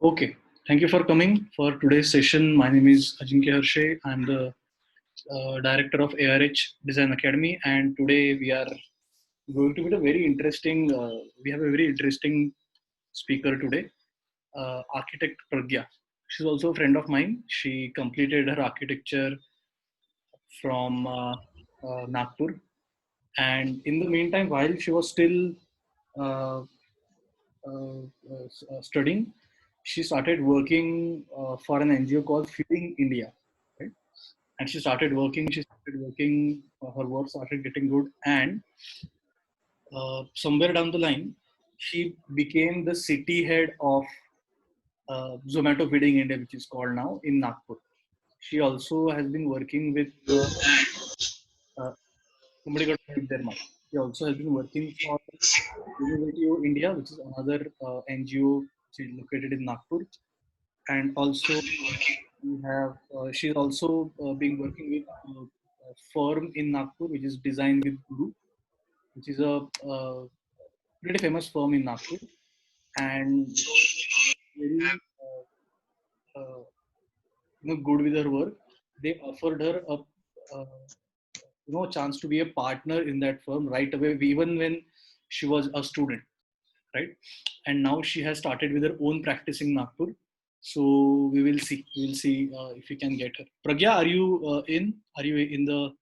Okay, thank you for coming for today's session. My name is Ajinkya Harshe. I'm the director of ARH Design Academy, and today we are going to be a very interesting. We have a very interesting speaker today, architect Pragya. She's also a friend of mine. She completed her architecture from Nagpur, and in the meantime, while she was still uh, studying, she started working for an NGO called Feeding India, right? And she started working. She started working. Her work started getting good, and somewhere down the line, she became the city head of Zomato Feeding India, which is called now in Nagpur. She also has been working with uh, somebody got hit their mic. She also has been working for Innovatio India, which is another NGO which is located in Nagpur, and also we have she's also been working with a firm in Nagpur which is Design with Guru, which is a pretty famous firm in Nagpur, and very good with her work. They offered her a chance to be a partner in that firm right away, even when she was a student, right? And now she has started with her own practice in Nagpur. So we will see. We will see if we can get her. Pragya, are you in? Are you in the?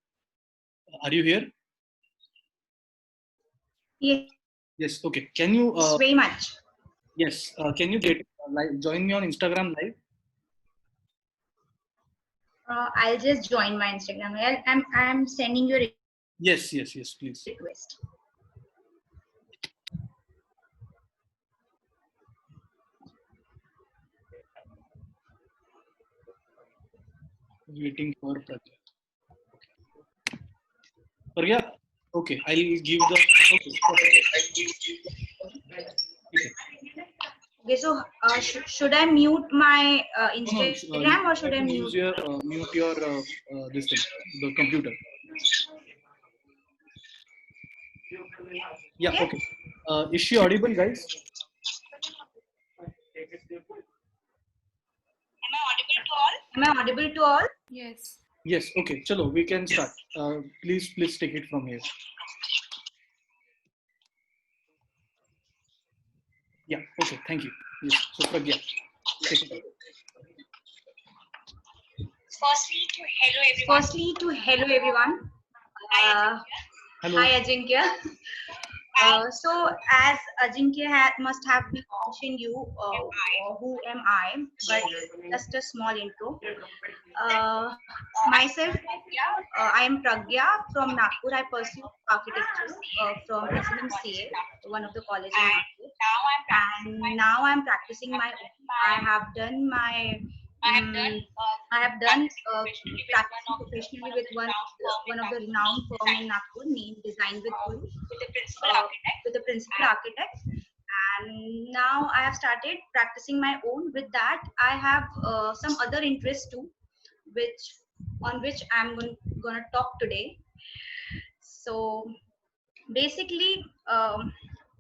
Are you here? Yes, Yes. Okay. Can you? very much. Yes. Can you get join me on Instagram live? I'll just join my Instagram. I'm sending you a Yes. Yes. Yes. Please. request. Waiting for Pragya. Pragya. Okay. I'll give the. Okay. Okay, so should I mute my No, no. Instagram or You should have I to mute? mute your this thing, the computer. Yeah. Okay. Okay. Is she audible, guys? Am I audible to all? Yes. Yes. Okay. Chalo, we can start. Please take it from here. Yeah. Okay. Thank you. Yes. So Pragya, take it. Firstly, to hello everyone. Hello. Hi Ajinkya. So as Ajinkya must have mentioned you, who am I? But just a small intro. Myself, I am Pragya from Nagpur. I pursue architecture from SNMCA, one of the colleges in Nagpur. And now I'm practicing my. I have done my. I have done practicing professionally with one of the renowned firm in Nagpur named Design with Guru, with the principal architect. And now I have started practicing my own. With that, I have some other interests too, which on which I'm gonna talk today. So basically,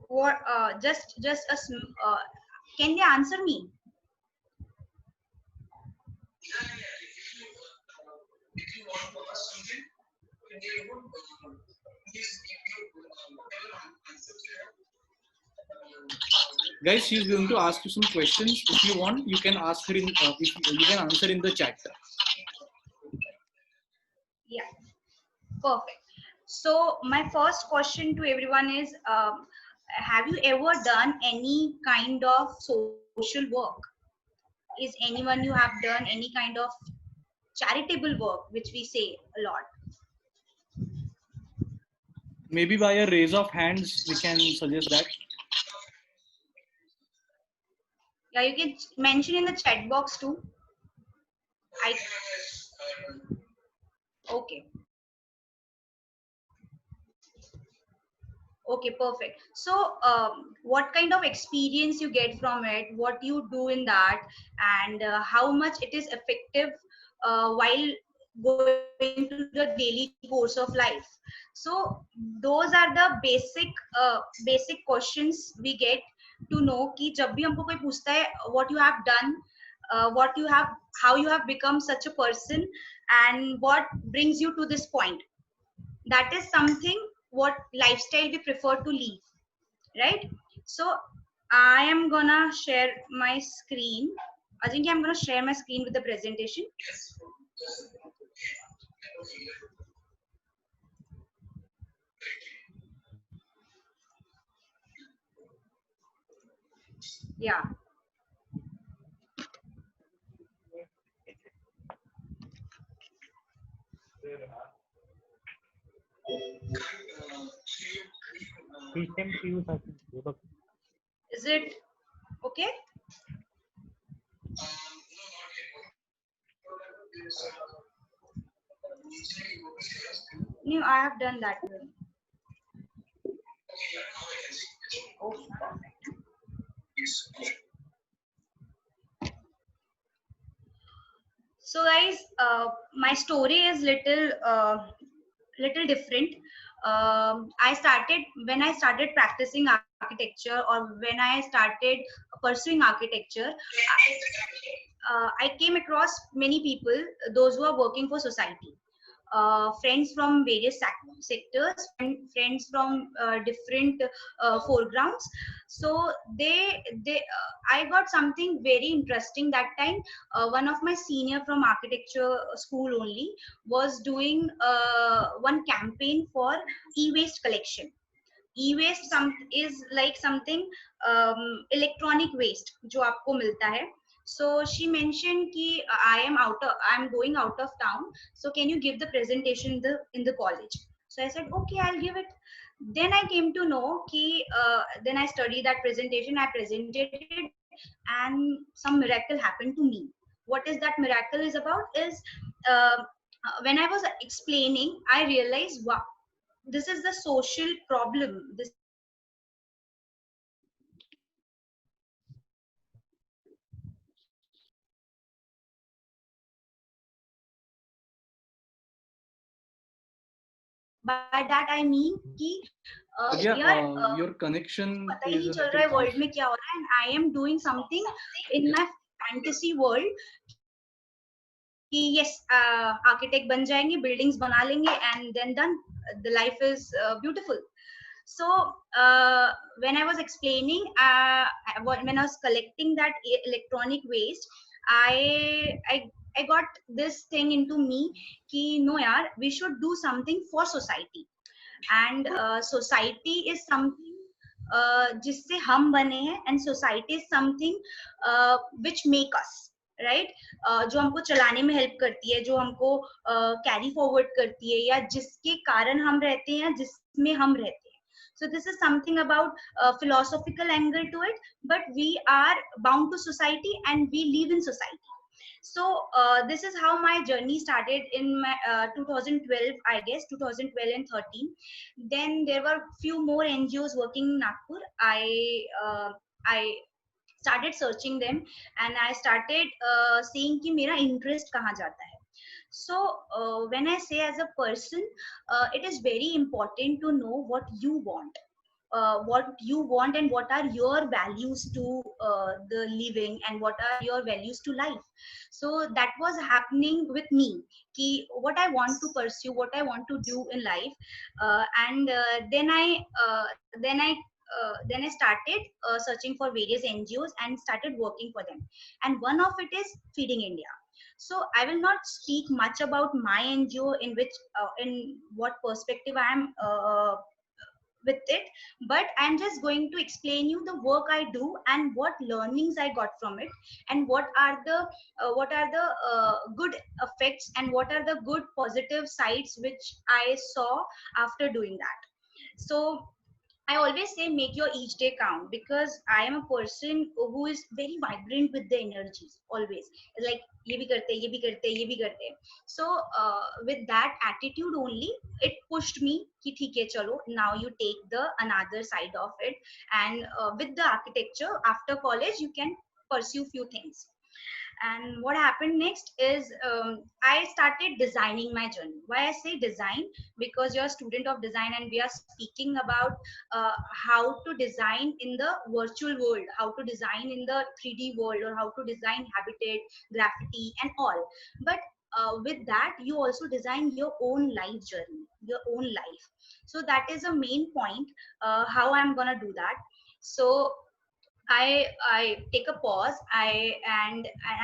what just a can they answer me? Guys, she's going to ask you some questions. If you want, you can ask her in. If you can answer in the chat. Yeah, perfect. So my first question to everyone is, have you ever done any kind of social work? Is anyone you have done any kind of charitable work, which we say a lot? Maybe by a raise of hands, we can suggest that. Yeah, you can mention in the chat box too. I okay. Okay, perfect. So, what kind of experience you get from it? What you do in that, and how much it is effective while going to the daily course of life? So, those are the basic questions we get to know कि जब भी हमको कोई पूछता है what you have done, what you have, how you have become such a person, and what brings you to this point. That is something what lifestyle we prefer to live, right? So I am gonna share my screen. I think I'm gonna share my screen with the presentation. Yeah. Is it okay? No, I have done that one. Okay, perfect. So guys, my story is little different. I started when I started practicing architecture, or when I started pursuing architecture. I came across many people, those who are working for society, friends from various sectors, and friends from different foregrounds. So I got something very interesting that time. One of my senior from architecture school only was doing one campaign for e-waste collection. E-waste is like something electronic waste जो आपको मिलता है. So she mentioned कि I'm going out of town, so can you give the presentation in the college? So I said okay, I'll give it. Then I came to know कि then I studied that presentation, I presented it, and some miracle happened to me. What is that miracle is about is, when I was explaining, I realized, wow, this is the social problem. This by that I mean कि यार your connection पता ही is नहीं a चल रहा little है off. World में क्या हो रहा है, and I am doing something in my fantasy world कि yes, architect बन जाएंगे, buildings बना लेंगे, and then done, the life is beautiful. So when I was explaining, when I was collecting that electronic waste, I I got this thing into me कि no yaar, we should do something for society. And society is something जिससे हम बने हैं, and society is something which make us, right? जो हमको चलाने में help करती है, जो हमको कैरी फॉरवर्ड करती है, या जिसके कारण हम रहते हैं, जिसमें हम रहते हैं. So this is something about philosophical angle to it, but we are bound to society and we live in society. So this is how my journey started in my 2012, I guess 2012 and 13. Then there were few more NGOs working in Nagpur. I started searching them, and I started seeing कि मेरा interest कहाँ जाता है. So when I say as a person, it is very important to know what you want. And what are your values to the living, and what are your values to life. So that was happening with me, ki what I want to pursue, what I want to do in life. And then I started searching for various NGOs and started working for them, and one of it is Feeding India. So I will not speak much about my NGO, in which in what perspective I am with it, but I'm just going to explain you the work I do and what learnings I got from it, and what are the good effects, and what are the good positive sides which I saw after doing that. So I always say make your each day count, because I am a person who is very vibrant with the energies always. Like ये भी करते, ये भी करते, ये भी करते. So with that attitude only, it pushed me कि ठीक है चलो, now you take the another side of it, and with the architecture after college you can pursue few things. And what happened next is I started designing my journey. Why I say design? Because you're a student of design and we are speaking about how to design in the virtual world, how to design in the 3D world, or how to design habitat, graffiti, and all. But with that, you also design your own life journey, your own life. So that is a main point. How I'm gonna do that? So I take a pause. I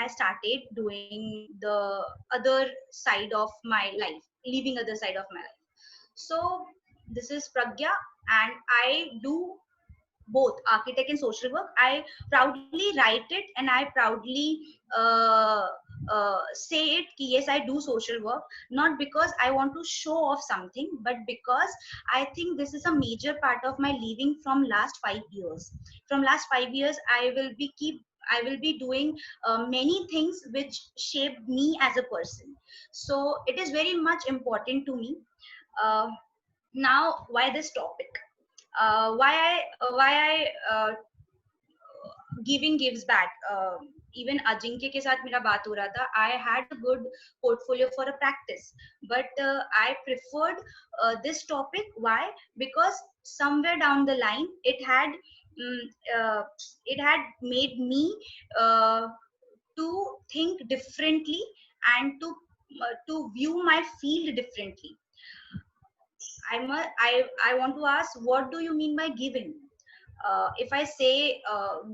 started doing the other side of my life, leaving other side of my life. So this is Pragya, and I do both architect and social work. I proudly write it and I proudly say it ki yes, I do social work, not because I want to show off something, but because I think this is a major part of my living from last 5 years. From last 5 years I will be doing many things which shaped me as a person. So it is very much important to me. uh, Now why this topic? Why I giving gives back. Even Ajinkya के साथ मेरा बात हो रहा था. I had a good portfolio for a practice, but I preferred this topic. Why? Because somewhere down the line mm, uh, it had made me uh, to think differently and to view my field differently. I want to ask, what do you mean by giving? If I say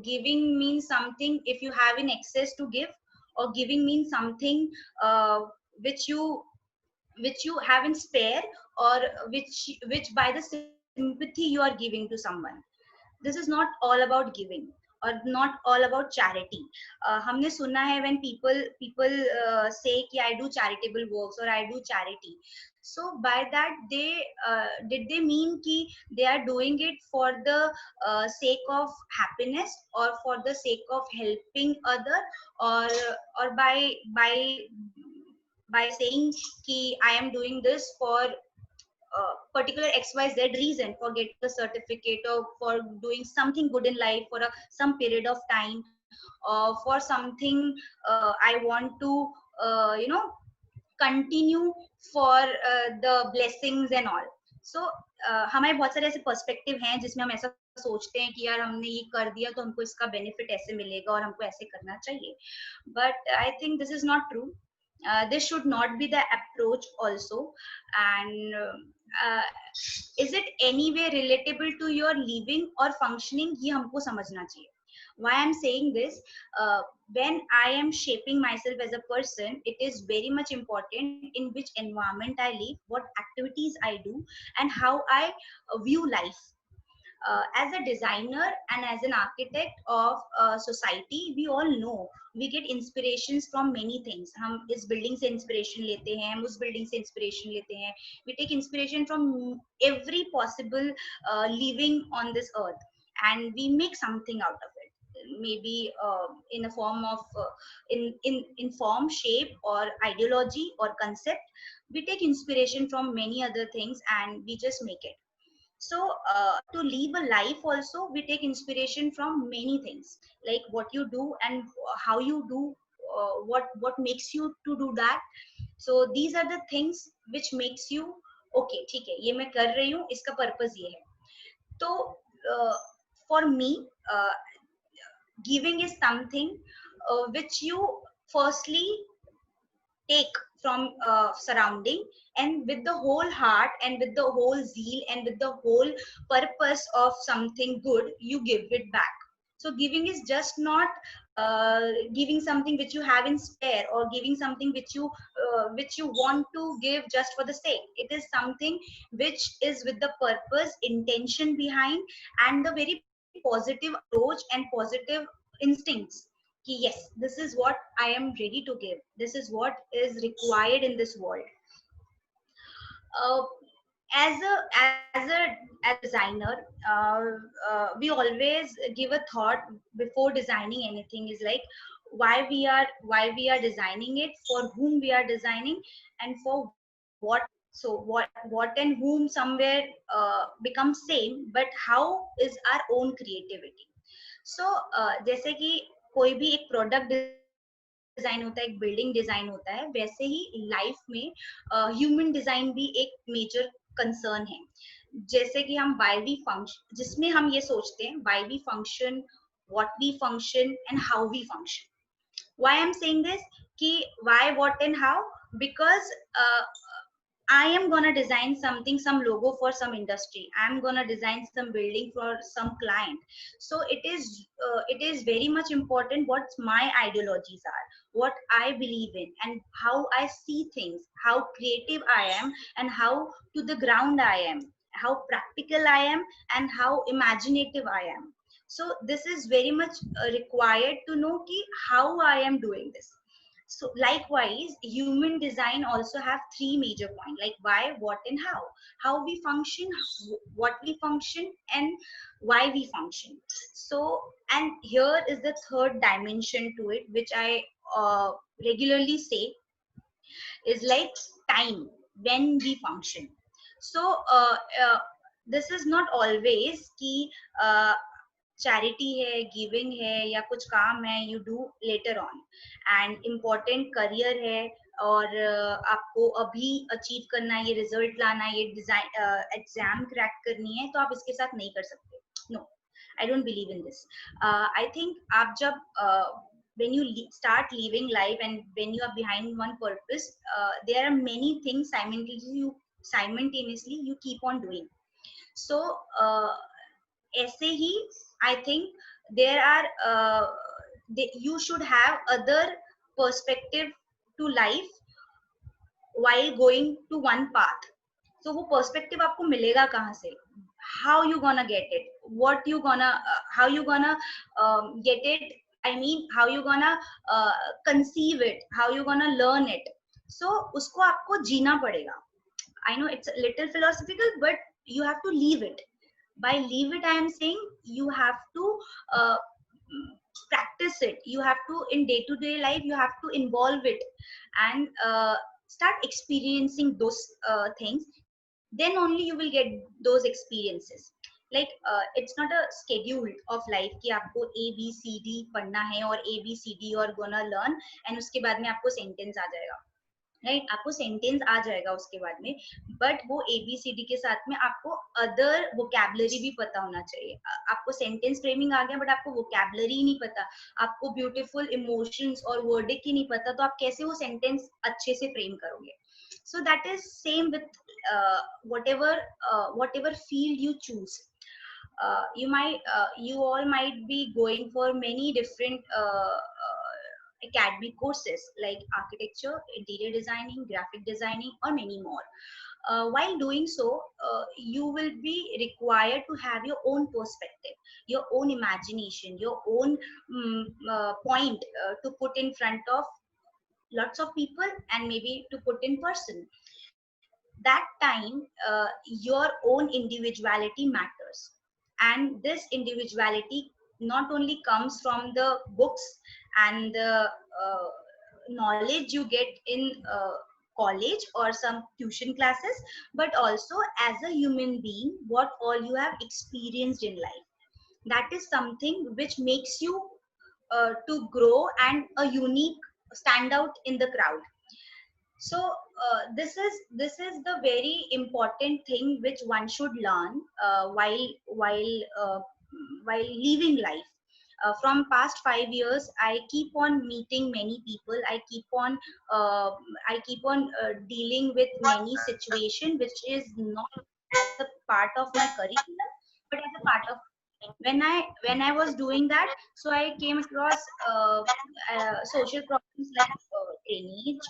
giving means something if you have in excess to give, or giving means something uh, which you which you have in spare, or which by the sympathy you are giving to someone. This is not all about giving or not all about charity. हमने सुना है when people say कि I do charitable works or I do charity. So by that did they mean कि they are doing it for the sake of happiness, or for the sake of helping other, or or by saying कि I am doing this for particular XYZ reason, for getting a certificate or for doing something good in life for some period of time, or for something I want to continue for the blessings and all. So हमारे बहुत सारे ऐसे perspective हैं जिसमें हम ऐसा सोचते हैं कि यार हमने ये कर दिया तो हमको इसका बेनिफिट ऐसे मिलेगा और हमको ऐसे करना चाहिए. But I think this is not true. This should not be the approach also. And is it anyway relatable to your living or functioning? ये हमको समझना चाहिए. Why I'm saying this? When I am shaping myself as a person, it is very much important in which environment I live, what activities I do, and how I view life. As a designer and as an architect of society, we all know we get inspirations from many things. हम इस building से inspiration लेते हैं, हम उस building से inspiration लेते हैं. We take inspiration from every possible living on this earth, and we make something out of it. Maybe in a form of in form, shape, or ideology or concept. We take inspiration from many other things and we just make it. So to live a life also, we take inspiration from many things, like what you do and how you do, what makes you to do that. So these are the things which makes you okay, ठीक है, ये मैं कर रही हूँ, इसका purpose ये है. तो for me, giving is something which you firstly take from surrounding, and with the whole heart and with the whole zeal and with the whole purpose of something good, you give it back. So giving is just not giving something which you have in spare, or giving something which you want to give just for the sake. It is something which is with the purpose, intention behind, and the very positive approach and positive instincts. Yes, this is what I am ready to give, this is what is required in this world. uh, as a designer, we always give a thought before designing anything, is like why we are designing it, for whom we are designing, and for what. So what and whom somewhere becomes same, but how is our own creativity. So जैसे कि कोई भी एक product design design होता है, एक building design होता है, वैसे ही लाइफ में ह्यूमन डिजाइन भी एक मेजर कंसर्न है. जैसे कि हम वाई वी फंक्शन, जिसमें हम ये सोचते हैं why we function, what we function and how we function. Why I'm saying this? Ki why, what, and how? Because I am gonna design something, some logo for some industry. I'm gonna design some building for some client. So it is very much important what my ideologies are, what I believe in, and how I see things, how creative I am, and how to the ground I am, how practical I am, and how imaginative I am. So this is very much required to know ki how I am doing this. So likewise, human design also have three major points, like why, what, and how. How we function, what we function, and why we function. So, and here is the third dimension to it, which I regularly say is like time, when we function. So this is not always कि charity है, giving है, या कुछ काम है, you do later on, and important career है, और आपको अभी अचीव करना है, ये रिजल्ट लाना है, ये डिजाइन एग्जाम क्रैक करनी है, तो आप इसके साथ नहीं कर सकते. No, I don't believe in this. I think आप जब when you start living life and when you are behind one purpose, there are many things simultaneously you keep on doing. So ऐसे ही I think there are you should have other perspective to life while going to one path. So वो perspective आपको मिलेगा कहाँ से? How you gonna get it? What you gonna how you gonna get it? I mean, how you gonna conceive it? How you gonna learn it? So उसको आपको जीना पड़ेगा. I know it's a little philosophical, but you have to leave it. By leave it, I am saying you have to practice it. You have to, in day-to-day life, you have to involve it and start experiencing those things. Then only you will get those experiences. Like it's not a schedule of life कि आपको ABCD पढ़ना है और ABCD और gonna learn and उसके बाद में आपको sentence आ जाएगा. राइट, आपको सेंटेंस आ जाएगा उसके बाद में, बट वो ABCD के साथ में आपको अदर वोकैबुलरी भी पता होना चाहिए. आपको सेंटेंस फ्रेमिंग आ गया बट आपको वोकैबुलरी ही नहीं पता, आपको ब्यूटीफुल इमोशंस और वर्डिंग ही नहीं पता, तो आप कैसे वो सेंटेंस अच्छे से फ्रेम करोगे. So that is same with whatever field you choose. You all might be going for many different academic courses like architecture, interior designing, graphic designing, or many more. While doing so, you will be required to have your own perspective, your own imagination, your own point to put in front of lots of people and maybe to put in person. That time your own individuality matters, and this individuality not only comes from the books and the knowledge you get in college or some tuition classes, but also as a human being, what all you have experienced in life. That is something which makes you to grow and a unique stand out in the crowd. So this is the very important thing which one should learn while living life. From past 5 years, I keep on meeting many people. I keep on dealing with many situations which is not as a part of my curriculum, but as a part of when I was doing that. So I came across social problems like drainage,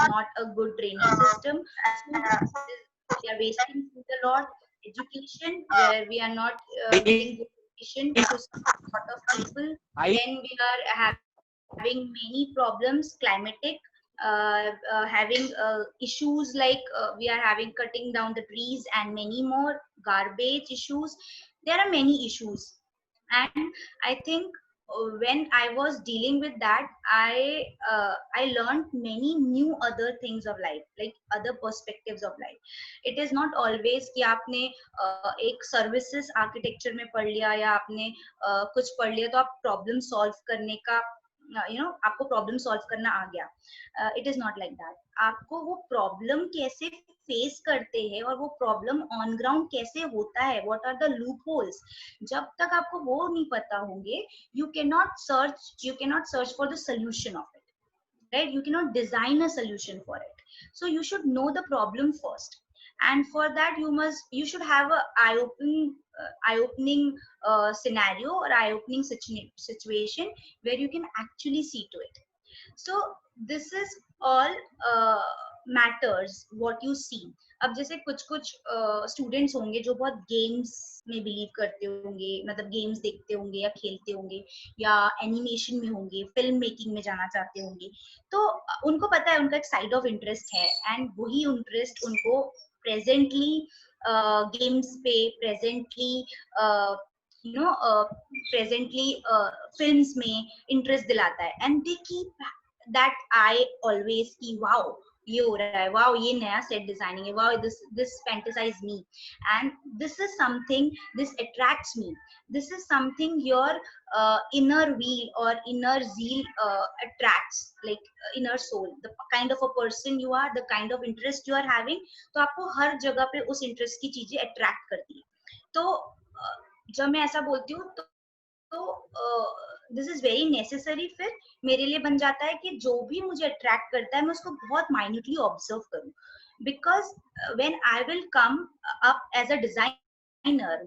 not a good drainage system. So we are wasting food a lot. Education, where we are not giving good education to some sort of people. Then we are having many problems, climatic, having issues like we are having cutting down the trees and many more, garbage issues. There are many issues, and I think when I was dealing with that, I learned many new other things of life, like other perspectives of life. It is not always कि आपने एक services architecture में पढ़ लिया या आपने कुछ पढ़ लिया तो आप problem solve करने का आपको प्रॉब्लम सॉल्व करना आ गया. It is not like that. आपको वो प्रॉब्लम कैसे फेस करते हैं और वो प्रॉब्लम ऑन ग्राउंड कैसे होता है, what are the loopholes, जब तक आपको वो नहीं पता होंगे, you can not search for the solution of it, right? You cannot design a solution for it. So you should know the problem first, and for that you should have a eye opening scenario or eye opening situation where you can actually see to it. So this is all matters what you see. अब जैसे कुछ कुछ students होंगे जो बहुत games में believe करते होंगे, मतलब गेम्स देखते होंगे या खेलते होंगे या एनिमेशन में होंगे, फिल्म मेकिंग में जाना चाहते होंगे, तो उनको पता है उनका एक साइड ऑफ इंटरेस्ट है, एंड वही इंटरेस्ट उनको प्रेजेंटली गेम्स पे, प्रेजेंटली प्रेजेंटली फिल्म्स में इंटरेस्ट दिलाता है, and they keep that I always की वाओ ये हो रहा है, वाओ ये नया सेट डिजाइनिंग है, wow this fantasise me, and this is something, this attracts me, this is something your inner wheel or inner zeal attracts, like inner soul, the kind of a person you are, the kind of interest you are having, तो आपको हर जगह पे उस interest की चीजें attract करती है. तो जब मैं ऐसा बोलती हूँ तो दिस इज वेरी नेसेसरी. फिर मेरे लिए बन जाता है कि जो भी मुझे अट्रैक्ट करता है मैं उसको बहुत माइन्यूटली ऑब्जर्व करूँ, because when I will come up as a designer,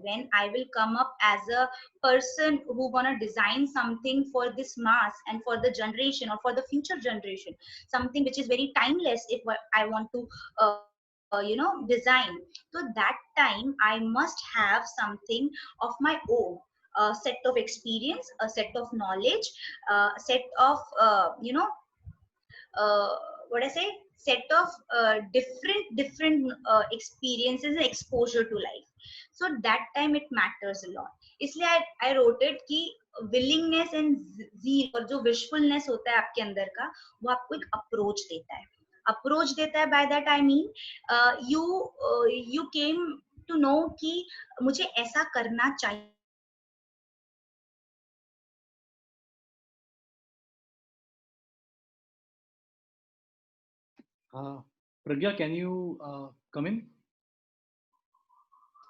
when I will come up as a person who wanna design something for this mass and for the generation or for the future generation, something which is very timeless, if I want to design, so that time I must have something of my own, a set of experience, a set of knowledge, a set of what I say, set of different experiences and exposure to life. So that time it matters a lot. इसलिए I wrote it कि willingness and zeal और जो wishfulness होता है आपके अंदर का, वो आपको एक approach देता है. Approach देता है, by that I mean you came to know कि मुझे ऐसा करना चाहिए. Pragya, can you come in?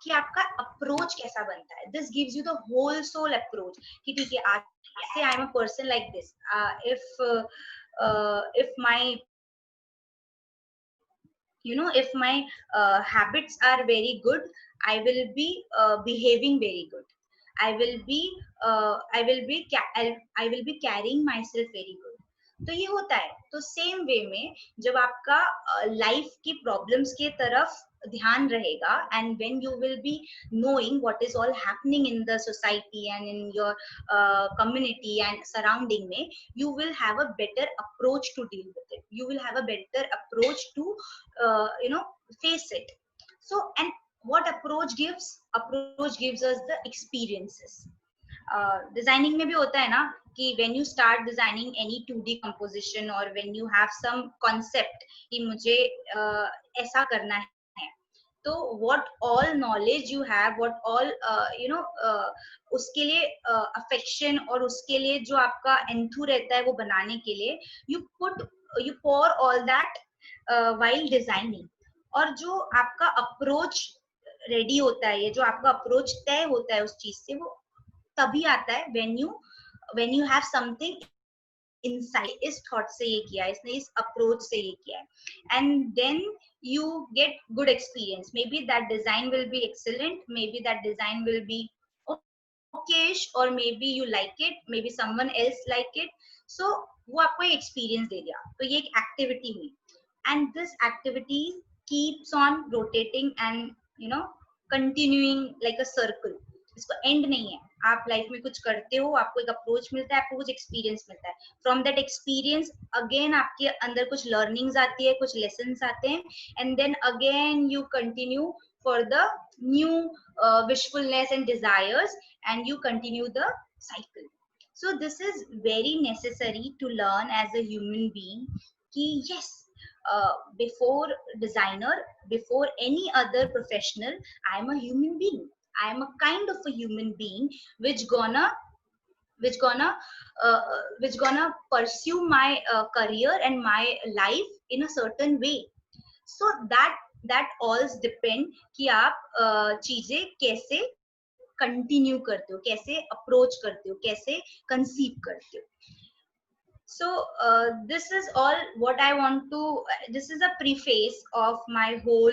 कि आपका अप्रोच कैसा बनता है. This gives you the whole soul approach कि ठीक है, आज से I am a person like this. if my if my habits are very good, I will be behaving very good. I will be I will be carrying myself very good. तो ये होता है. तो सेम वे में जब आपका life की problems के तरफ ध्यान रहेगा, and when you will be knowing what is all happening in the society and in your community and surrounding में, you will have a better approach to deal with it. You will have a better approach to face it. So, and what approach gives? Approach gives us the experiences. Designing में भी होता है ना कि when you start designing any 2D composition or when you have some concept कि मुझे ऐसा करना है, तो what all knowledge you have, what all उसके लिए affection और उसके लिए जो आपका enthou रहता है वो बनाने के लिए, you pour all that while designing. और जो आपका अप्रोच रेडी होता है, ये जो आपका अप्रोच तय होता है उस चीज से, वो तभी आता है when you have something inside. इस थॉट से ये किया, इसने इस अप्रोच से ये किया, and then you get good experience. Maybe that design will be excellent, maybe that design will be okayish, or maybe you like it, maybe someone else like it. So वो आपको एक एक्सपीरियंस दे दिया. तो ये एक एक्टिविटी हुई, and this activity keeps on rotating and continuing like a circle. इसको and नहीं है. आप लाइफ में कुछ करते हो, आपको एक अप्रोच मिलता है, आपको कुछ एक्सपीरियंस मिलता है. फ्रॉम दैट एक्सपीरियंस अगेन आपके अंदर कुछ लर्निंग्स आती है, कुछ लेसन्स आते हैं, and then again you continue for the new wishfulness and desires, and you continue the cycle. So this is very necessary to learn as a human being कि yes, before designer, before any other professional, I am a human being. I am a kind of a human being which gonna which gonna uh, which gonna pursue my career and my life in a certain way. So that all depend कि आप चीजें कैसे continue करते हो, कैसे approach करते हो, कैसे कंसीव करते हो. So this is all what I want to. This is a preface of my whole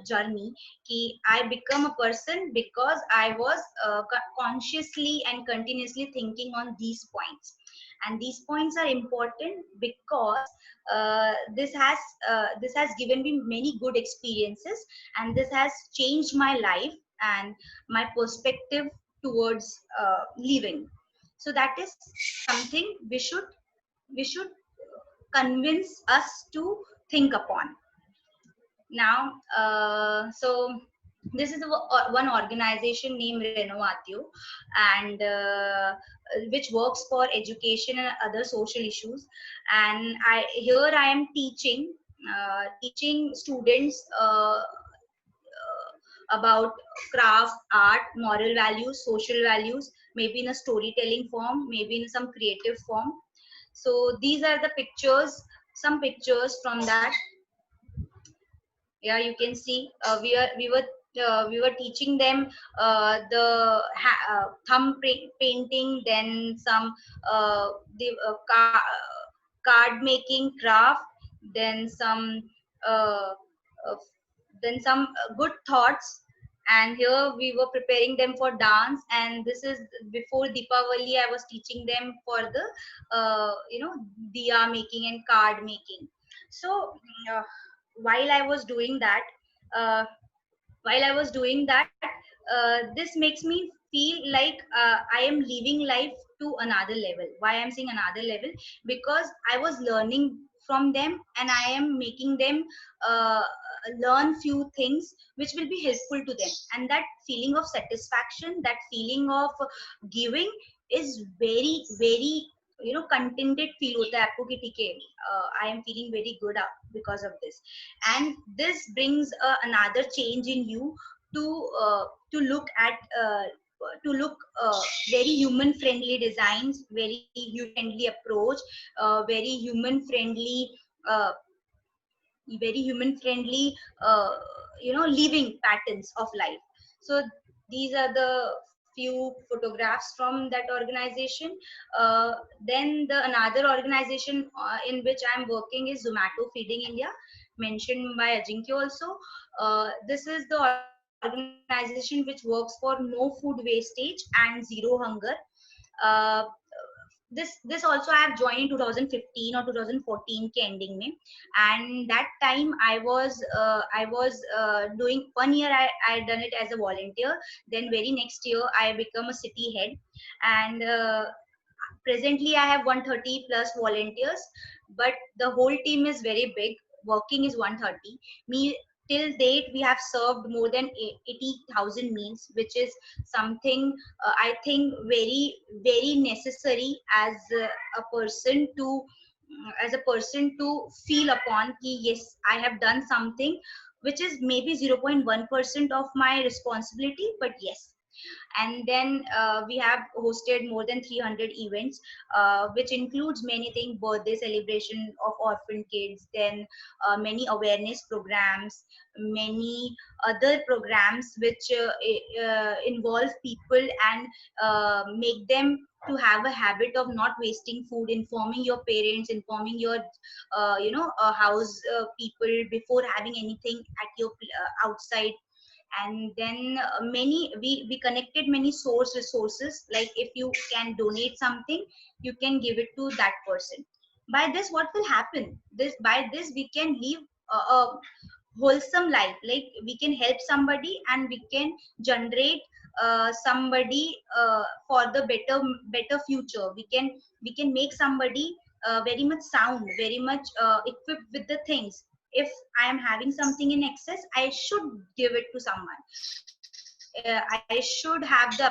journey. Ki I become a person because I was consciously and continuously thinking on these points, and these points are important because this has given me many good experiences, and this has changed my life and my perspective towards living. So that is something we should convince us to think upon. Now so this is one organization named Renovatio, and which works for education and other social issues. And I am teaching students about craft, art, moral values, social values, maybe in a storytelling form, maybe in some creative form. So these are the pictures, some pictures from that. Yeah, you can see we were teaching them painting, then some the card making craft, then some uh, uh, good thoughts. And here we were preparing them for dance, and this is before Deepavali. I was teaching them for the diya making and card making. So uh, while I was doing that, uh, this makes me feel like I am living life to another level. Why I'm saying another level? Because I was learning from them, and I am making them uh, learn few things which will be helpful to them. And that feeling of satisfaction, that feeling of giving is very very contented feel hota hai aapko ki theek hai, I am feeling very good because of this. And this brings another change in you to to look at very human friendly designs, very human friendly approach, very human friendly uh, uh, living patterns of life. So these are the few photographs from that organization. Then the another organization in which I'm working is Zomato Feeding India, mentioned by Ajinkya also. This is the organization which works for no food wastage and zero hunger. uh, this also I have joined in 2015 or 2014 के ending में. And that time I was doing 1 year. I done it as a volunteer. Then very next year I become a city head, and presently I have 130 plus volunteers, but the whole team is very big. Working is 130. Me, till date we have served more than 80,000 meals, which is something I think very very necessary as a person to feel upon ki yes, I have done something which is maybe 0.1% of my responsibility, but yes. And then we have hosted more than 300 events, which includes many things: birthday celebration of orphan kids, then many awareness programs, many other programs which involve people and make them to have a habit of not wasting food, informing your parents, informing your house people before having anything at your outside. And then we connected many source resources, like if you can donate something, you can give it to that person. By this what will happen, this by this we can live a wholesome life, like we can help somebody and we can generate somebody for the better future. We can make somebody very much sound, very much equipped with the things. If I am having something in excess, I should give it to someone. I should have the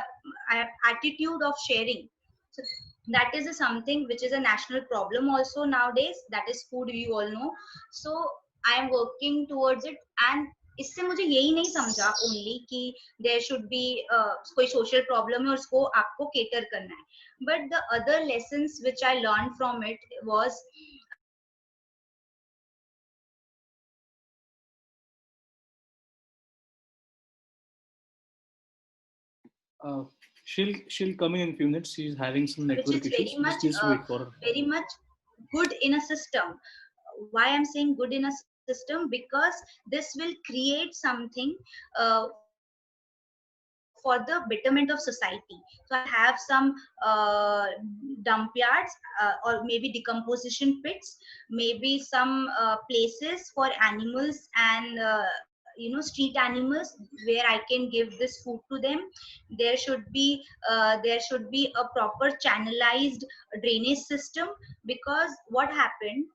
attitude of sharing. So that is something which is a national problem also nowadays, that is food, we all know. So I am working towards it, and इससे मुझे यही नहीं समझा only कि there should be कोई social problem है और उसको आपको केटर करना है, but the other lessons which I learn from it was She'll come in a few minutes. She's having some which network is issues. Just wait for her. very much good in a system. Why I'm saying good in a system? Because this will create something for the betterment of society. So I have some dump yards, or maybe decomposition pits, maybe some places for animals and street animals where I can give this food to them. There should be a proper channelized drainage system, because what happened,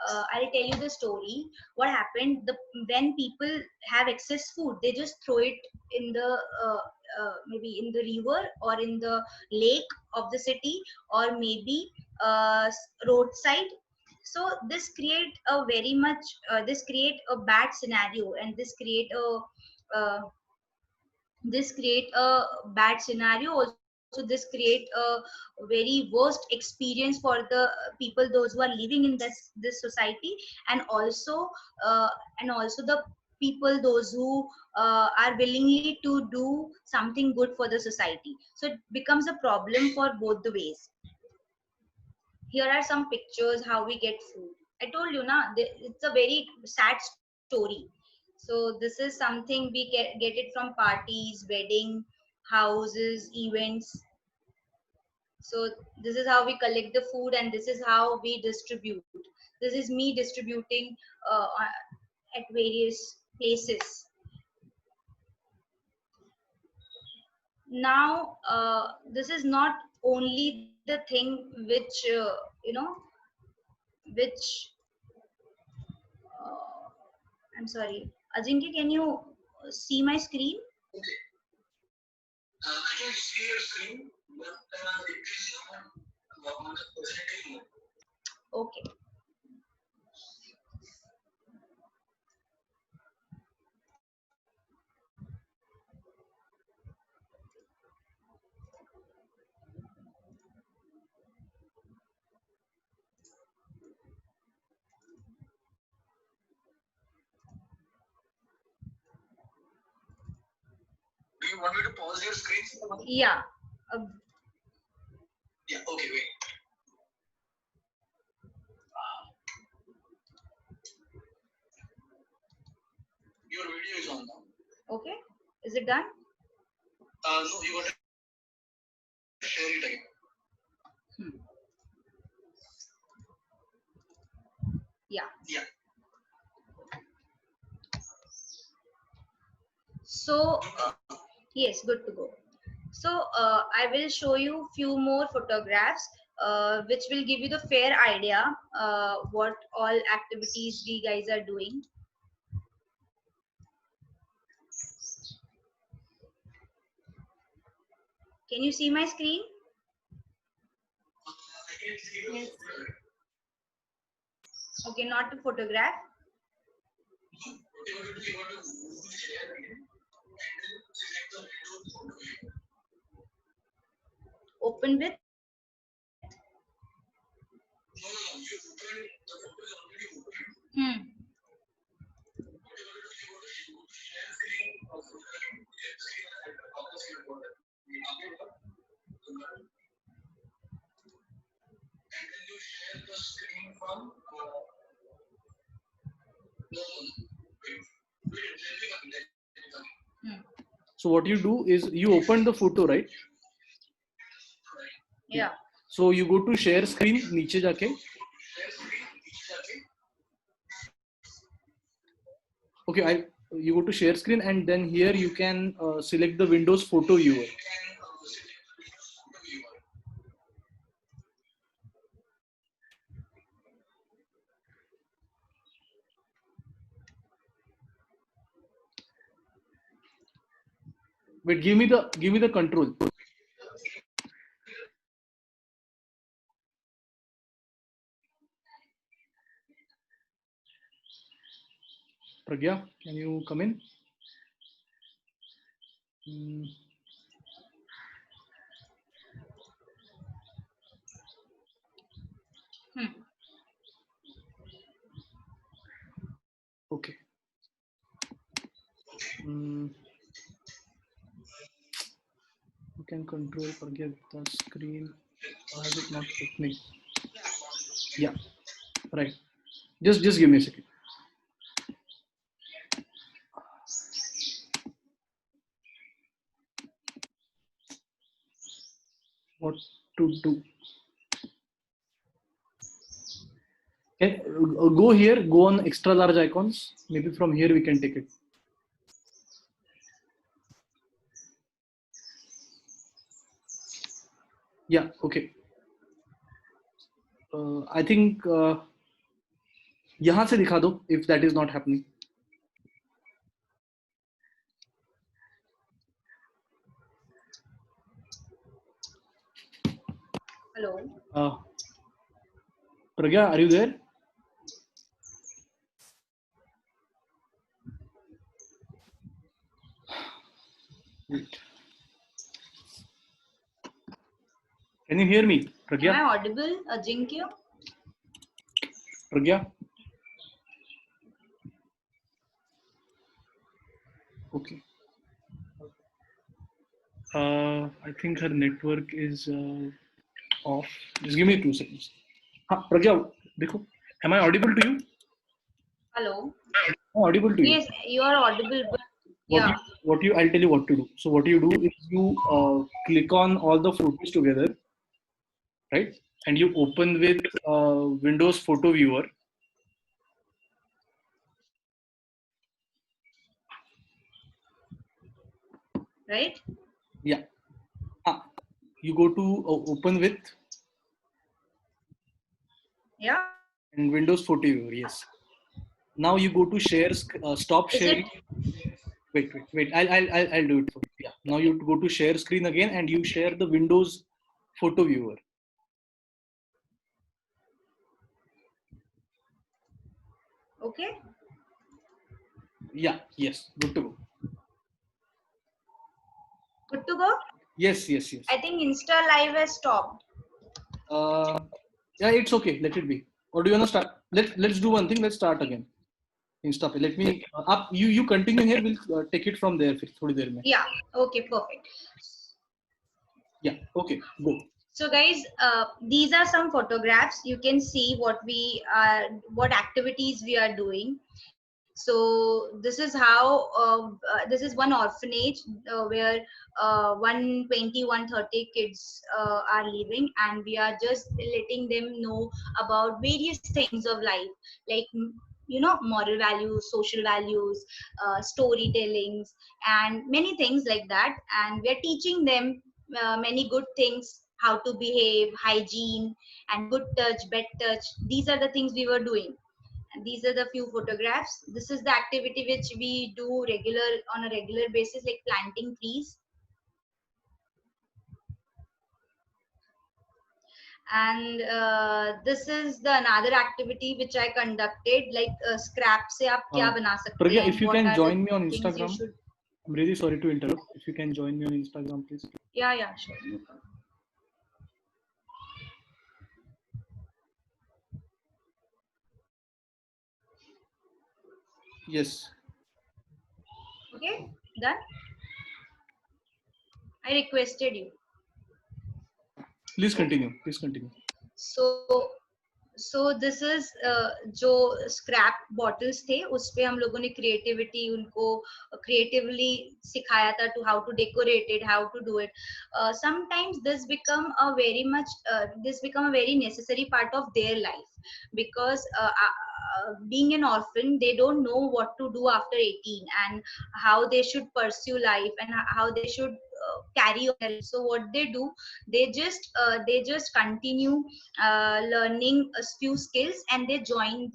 I'll tell you the story. What happened, when people have excess food, they just throw it in the maybe in the river or in the lake of the city, or maybe roadside. So this create a bad scenario, and uh, this create a bad scenario. Also this create a very worst experience for the people, those who are living in this society, and also uh, the people, those who are willingly to do something good for the society. So it becomes a problem for both the ways. Here are some pictures how we get food. I told you na, it's a very sad story. So this is something we get it from parties, wedding, houses, events. So this is how we collect the food, and this is how we distribute. This is me distributing at various places. Now this is not only the thing which which I'm sorry, Ajinkya, can you see my screen? Okay. I can see your screen, but it is on the percentage mode. Okay. Do you want me to pause your screen? Yeah. Yeah, okay, wait. Your video is on now. Okay. Is it done? No, you got to share it again. Yeah. Yeah. So yes, good to go. So I will show you few more photographs which will give you the fair idea what all activities we guys are doing. Can you see my screen? Yes. Okay, not to photograph. Open with. Hmm. So what you do is you open the photo, right? Yeah. So you go to share screen, नीचे जाके. Okay, you go to share screen, and then here you can select the Windows photo viewer. Wait, give me the control. Pragya, can you come in? Hmm. Okay. You can control forget the screen. Why is it not opening? Yeah, right. Just give me a second. What to do? Okay, go here. Go on extra large icons. Maybe from here we can take it. Yeah. Okay. I think यहाँ से दिखा दो if that is not happening. Hello. Pragya, are you there? Wait. Can you hear me, Pragya? Am I audible, Ajinkya? Pragya? Okay. I think her network is off. Just give me 2 seconds. Pragya, देखो. Am I audible to you? Hello. I'm audible to you. Yes, you are audible, but yeah. I'll tell you what to do. So what you do is you click on all the photos together, right? And you open with Windows Photo Viewer. Right? Yeah. You go to open with. Yeah. And Windows Photo Viewer, yes. Now you go to share, stop sharing. Wait. I'll do it for you. Yeah. Now you go to share screen again and you share the Windows Photo Viewer. Okay. Yeah. Yes. Good to go. Good to go? Yes. I think Insta Live has stopped. Yeah, it's okay. Let it be. Or do you want to start? Let's do one thing. Let's start again. Insta पे. Let me up. You continue here. We'll take it from there. फिर थोड़ी देर में. Yeah. Okay. Perfect. Yeah. Okay. Go. So guys, these are some photographs. You can see what activities we are doing. So this is how this is one orphanage where 120 130 kids are living, and we are just letting them know about various things of life, like moral values, social values, storytellings, and many things like that. And we are teaching them many good things, how to behave, hygiene, and good touch, bad touch. These are the things we were doing. And these are the few photographs. This is the activity which we do on a regular basis, like planting trees. And this is the another activity which I conducted, like scrap se aap kya bana sakte Pragya, hain, if you what can are join me the on things you Instagram. should. I'm really sorry to interrupt. If you can join me on Instagram, please. Yeah, sure. No problem. Yes. Okay, done. I requested you. Please continue. So this is जो scrap bottles थे उस पे हम लोगों ने creativity उनको creatively सिखाया था, to how to decorate it, how to do it. Sometimes this become a very necessary part of their life, because being an orphan, they don't know what to do after 18 and how they should pursue life and how they should carry on. So what they do, they just continue learning a few skills, and they join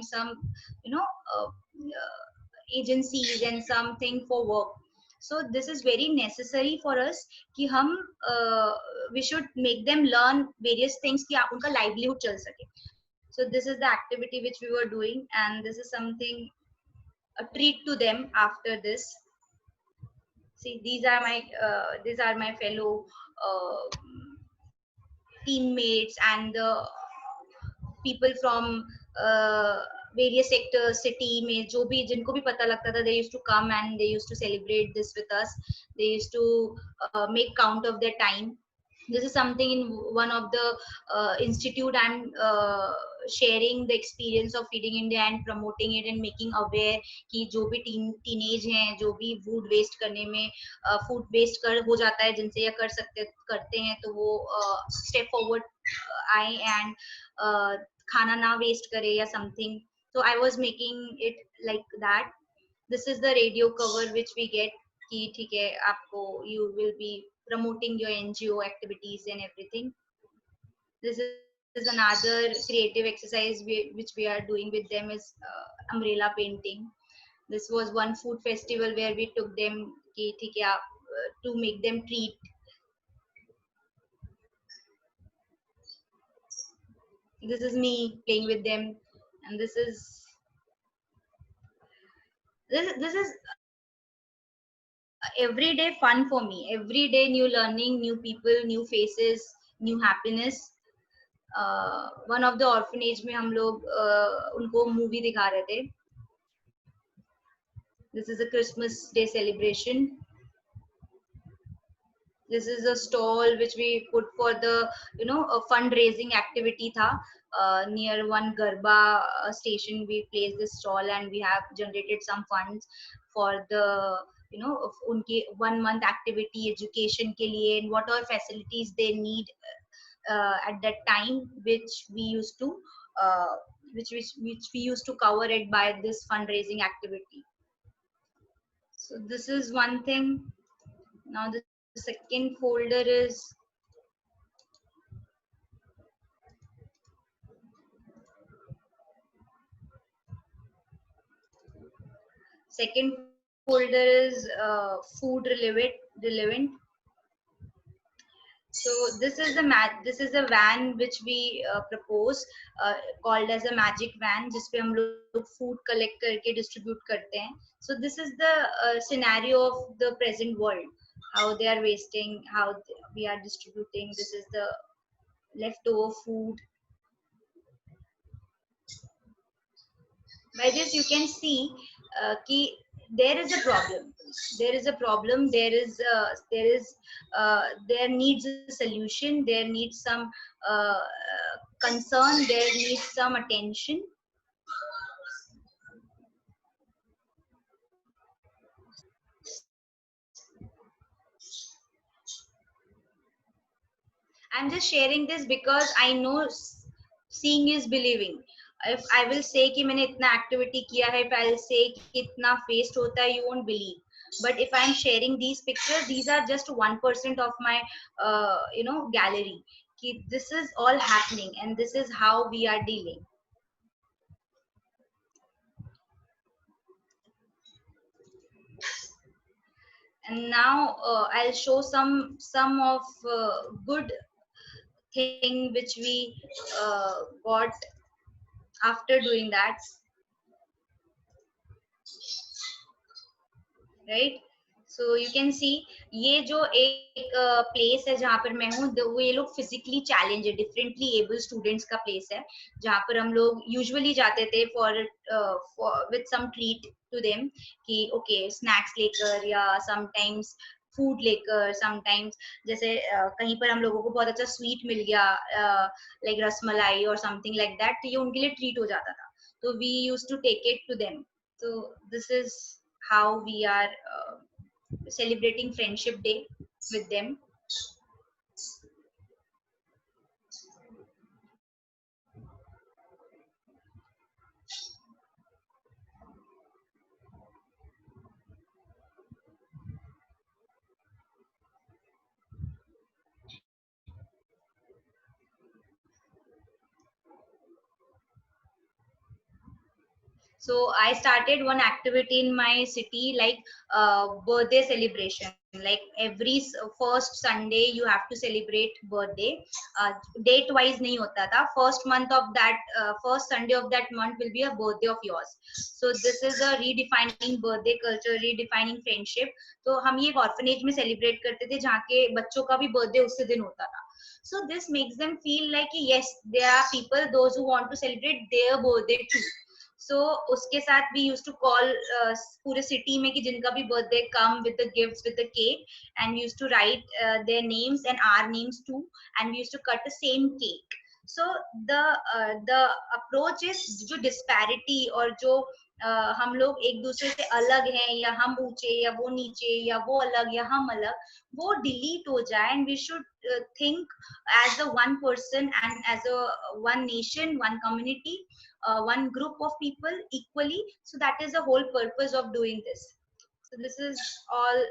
some you know uh, uh, agencies and something for work. So this is very necessary for us कि हम we should make them learn various things कि उनका livelihood चल सके. So this is the activity which we were doing, and this is something, a treat to them after this. See, these are my fellow teammates and the people from uh, various sectors city में जो भी जिनको भी पता लगता था, they used to come and they used to celebrate this with us. They used to make count of their time. This is something in one of the institute I'm sharing the experience of feeding India and promoting it and making aware कि जो भी teenage हैं जो भी food waste करने में food waste कर हो जाता है जिनसे या करते हैं तो वो step forward आए and खाना ना waste करे या something. So I was making it like that. This is the radio cover which we get कि ठीक है आपको you will be promoting your NGO activities and everything. This is another creative exercise which we are doing with them is umbrella painting. This was one food festival where we took them कि ठीक है आप to make them treat. This is me playing with them, and this is everyday fun for me. Every day new learning, new people, new faces, new happiness. One of the orphanage में हम लोग उनको movie दिखा रहे थे. This is a Christmas Day celebration. This is a stall which we put for the a fundraising activity tha. Near one Garba station we placed this stall and we have generated some funds for the उनकी 1 month activity education के लिए and what all facilities they need at that time which we used to uh, which we used to cover it by this fundraising activity. So this is one thing. Now the second folder is food relevant. So this is a van which we propose called as a magic van जिसपे हम लोग food collect करके distribute करते हैं. So this is the scenario of the present world, how they are wasting, how we are distributing. This is the leftover food. By this you can see ki there is a problem. There needs a solution. There needs some concern. There needs some attention. I'm just sharing this because I know seeing is believing. If I will say कि मैंने इतना activity किया है, if I'll say कि इतना waste होता है, you won't believe. But if I'm sharing these pictures, these are just 1% of my gallery. कि this is all happening and this is how we are dealing. And now I'll show some of good thing which we got after doing that, right? So you can see ये जो एक place है जहाँ पर मैं हूँ वो ये लोग फिजिकली चैलेंज है डिफरेंटली एबल स्टूडेंट्स का प्लेस है जहाँ पर हम लोग यूजुअली जाते थे for with some treat to them कि ओके स्नैक्स लेकर या समटाइम्स फूड लेकर समटाइम्स जैसे कहीं पर हम लोगों को बहुत अच्छा स्वीट मिल गया लाइक रसमलाई और समथिंग लाइक दैट तो ये उनके लिए ट्रीट हो जाता था तो we used to take it to them so this is how we are celebrating friendship day with them. So I started one activity in my city, like birthday celebration. Like every first Sunday you have to celebrate birthday. Date wise nahi hota tha. First month of that, first Sunday of that month will be a birthday of yours. So this is a redefining birthday culture, redefining friendship. तो हम ये orphanage में celebrate करते थे जहाँ के बच्चों का भी बर्थडे उसी दिन होता था. So this makes them feel like yes, there are people those who want to celebrate their birthday too. So उसके साथ we used to call पूरे city में कि जिनका भी birthday come with the gifts, with the cake, and we used to write their names and our names too, and we used to cut the same cake. So the approach is जो disparity और जो हम लोग एक दूसरे से अलग हैं या हम ऊंचे या वो नीचे या वो अलग या हम अलग, वो डिलीट हो जाए. And we should think as a one person and as a one nation, one community, one group of people equally. So that is the whole purpose of doing this. So this is all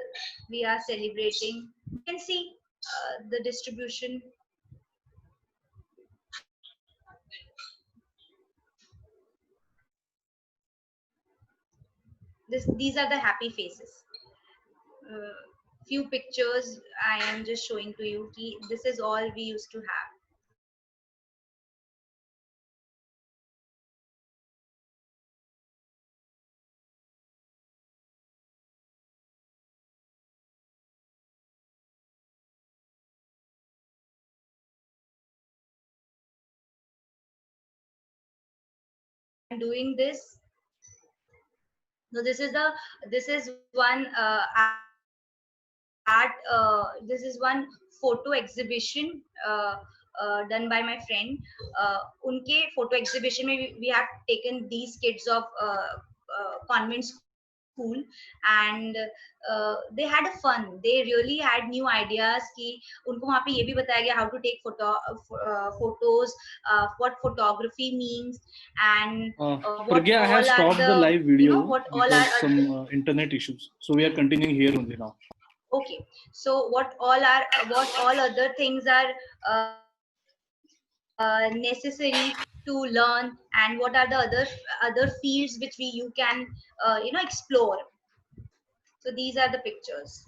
we are celebrating. You can see the distribution. These are the happy faces. Few pictures I am just showing to you. This is all we used to have. I'm doing this. So this is one art. This is one photo exhibition done by my friend. उनके photo exhibition में we have taken these kids of convent school, and they had a fun. They really had new ideas कि उनको वहाँ पे ये भी बताया गया how to take photos, what photography means, and what Pragya, I all have are stopped the live you video know what all because are some internet issues. So we are continuing here only now. okay. So what all other things are necessary to learn, and what are the other fields which you can explore. So these are the pictures.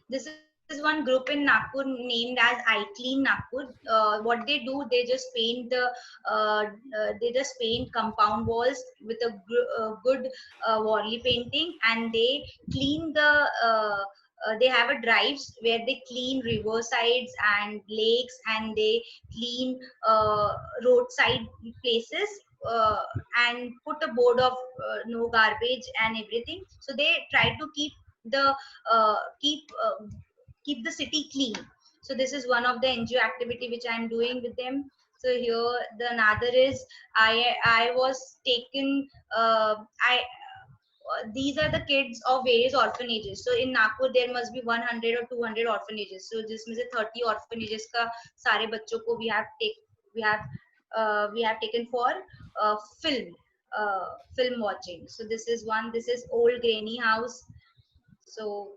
This is one group in Nagpur named as I Clean Nagpur. What they do, they just paint compound walls with a good Warli painting, and they clean they have a drives where they clean riversides and lakes, and they clean roadside places, uh, and put a board of no garbage and everything. So they try to the uh, keep uh, keep the city clean. So this is one of the NGO activity which I am doing with them. So here the another is I was taken I these are the kids of various orphanages. So in Nagpur there must be 100 or 200 orphanages. So जिसमें से 30 orphanages का सारे बच्चों को we have taken for film film watching. So this is one. This is old granny house. So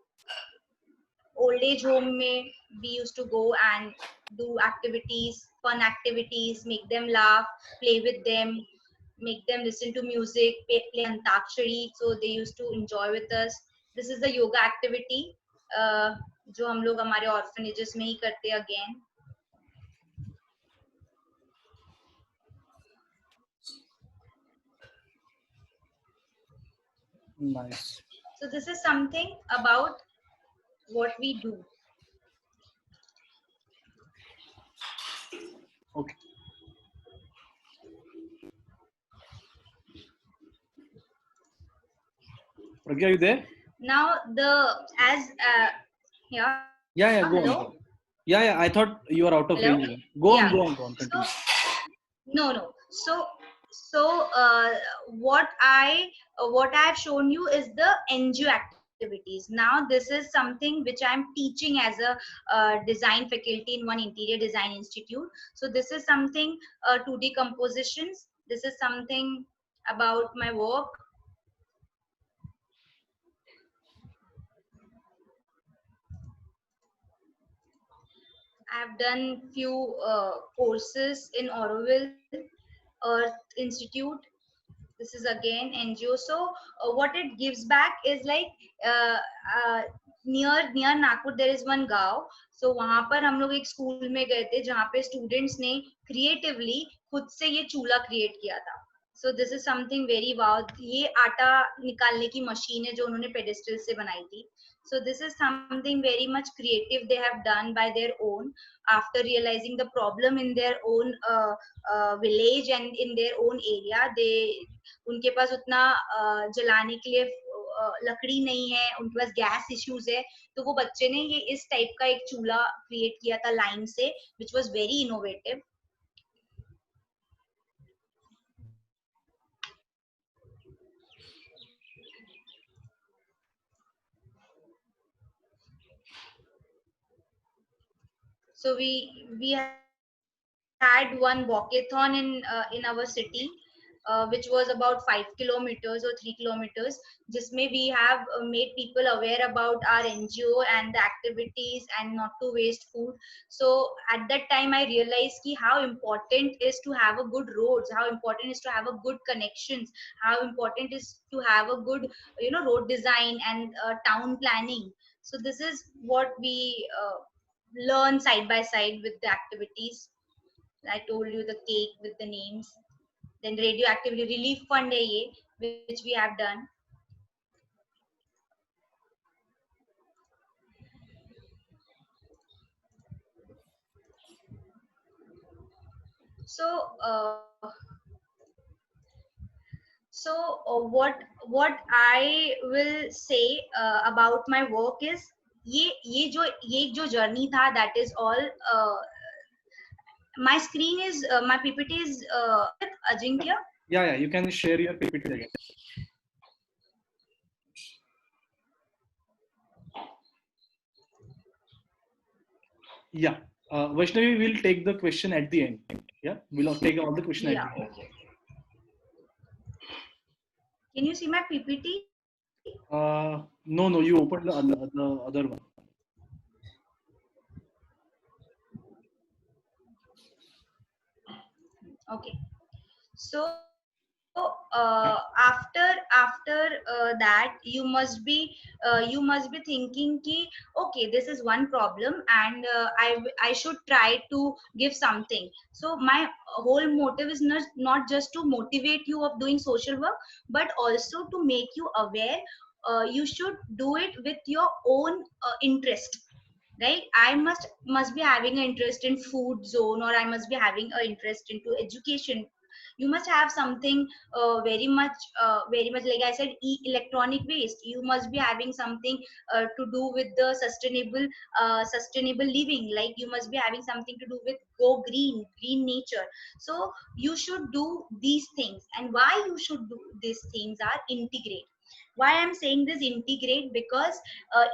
old age home mein we used to go and do activities, fun activities, make them laugh, play with them, make them listen to music, play antakshari. So they used to enjoy with us. This is the yoga activity जो हम लोग हमारे orphanages में ही करते again. Nice. So this is something about what we do. Okay. Pragya, are you there? Now as yeah. Yeah, go Hello? on. Yeah, I thought you are out of Hello? range. Go Yeah. on, continue. No. So what I've shown you is the NGO activities. Now this is something which I'm teaching as a design faculty in one interior design institute. So this is something 2D compositions. This is something about my work. I've done few courses in Auroville Earth Institute. this is again NGO. So what it gives back is like near Nagpur there is one गांव. So वहां पर हम लोग एक school में गए थे जहाँ पे स्टूडेंट्स ने क्रिएटिवली खुद से ये चूल्हा क्रिएट किया था. So this is something very wow. ये आटा निकालने की मशीन है जो उन्होंने पेडेस्टल से बनाई थी. So this is something very much creative they have done by their own after realizing the problem in their own village and in their own area. उनके पास उतना जलाने के लिए लकड़ी नहीं है, उनके पास गैस इश्यूज है, तो वो बच्चे ने ये इस टाइप का एक चूल्हा क्रिएट किया था लाइन से, which was very innovative. So we had one walkathon in our city, which was about 5 kilometers or 3 kilometers, जिसमें we have made people aware about our NGO and the activities and not to waste food. So at that time I realized ki how important is to have a good roads, how important is to have a good connections, how important is to have a good road design and town planning. So this is what we learn side by side with the activities. I told you the cake with the names. Then radioactivity relief fund hai ye, which we have done. So what I will say about my work is ये जो journey था, that is all. My screen is my PPT is Ajinkya. Yeah, you can share your PPT again. Yeah, Vaishnavi will take the question at the end. Yeah, we'll take all the question at the end. Okay. Can you see my PPT? No, you opened the other one. Okay. So after that you must be thinking ki okay, this is one problem and I should try to give something. So my whole motive is not just to motivate you of doing social work, but also to make you aware. You should do it with your own interest, right? I must be having an interest in food zone, or I must be having an interest into education. You must have something very much like I said, electronic waste. You must be having something to do with the sustainable living, like you must be having something to do with go green nature. So you should do these things, and why you should do these things are integrate. Why I'm saying this integrate, because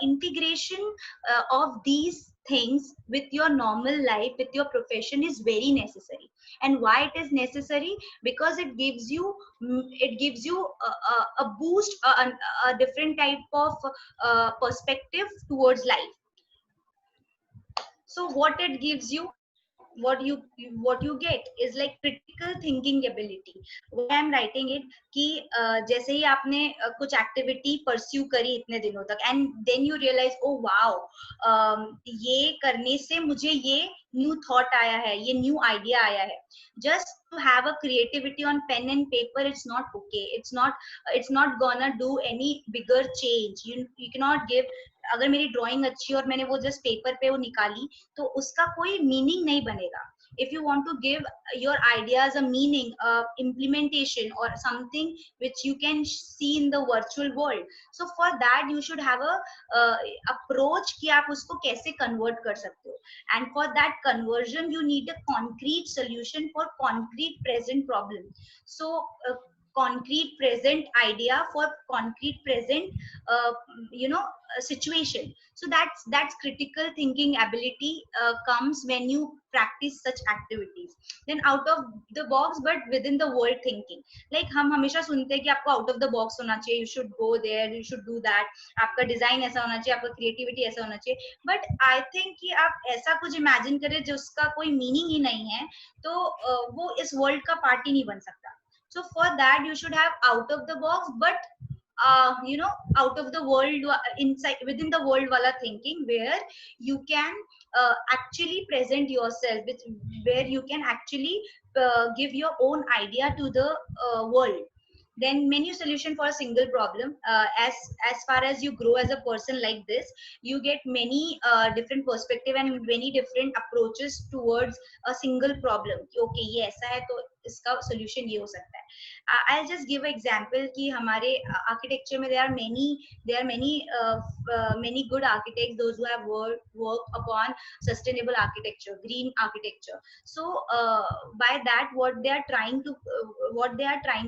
integration of these things with your normal life, with your profession, is very necessary. And why it is necessary? Because it gives you a boost, a different type of perspective towards life. So what it gives you, what you get is like critical thinking ability. Why I'm writing it कि जैसे ही आपने कुछ activity pursue करी इतने दिनों तक, and then you realize oh wow, ये करने से मुझे ये न्यू थॉट आया है, ये न्यू आइडिया आया है. Just to have a creativity on pen and paper, it's not okay. It's not gonna do any bigger change. You cannot give. अगर मेरी ड्राइंग अच्छी और मैंने वो जस्ट पेपर पे वो निकाली, तो उसका कोई मीनिंग नहीं बनेगा. If you want to give your ideas a meaning, implementation, or something which you can see in the virtual world, so for that you should have a approach कि आप उसको कैसे convert कर सकते हो. And for that conversion you need a concrete solution for concrete present problem. So concrete present idea for concrete present situation. So that's critical thinking ability comes when you practice such activities. Then out of the box but within the world thinking, like हम हमेशा सुनते हैं कि आपको out of the box होना चाहिए, you should go there, you should do that, आपका design ऐसा होना चाहिए, आपका creativity ऐसा होना चाहिए. But I think कि आप ऐसा कुछ imagine करें जिसका कोई meaning ही नहीं है, तो वो इस world का part ही नहीं बन सकता. So for that you should have out of the box, but you know, out of the world, inside within the world wala thinking, where you can actually present yourself with, where you can actually give your own idea to the world. Then menu solution for a single problem. As far as you grow as a person like this, you get many different perspective and many different approaches towards a single problem. Okay, ये ऐसा है तो इसका solution ये हो सकता है. I'll just give an example कि हमारे architecture में there are many good architects, those who have worked upon sustainable architecture, green architecture. So by that, what they are trying to do, they are trying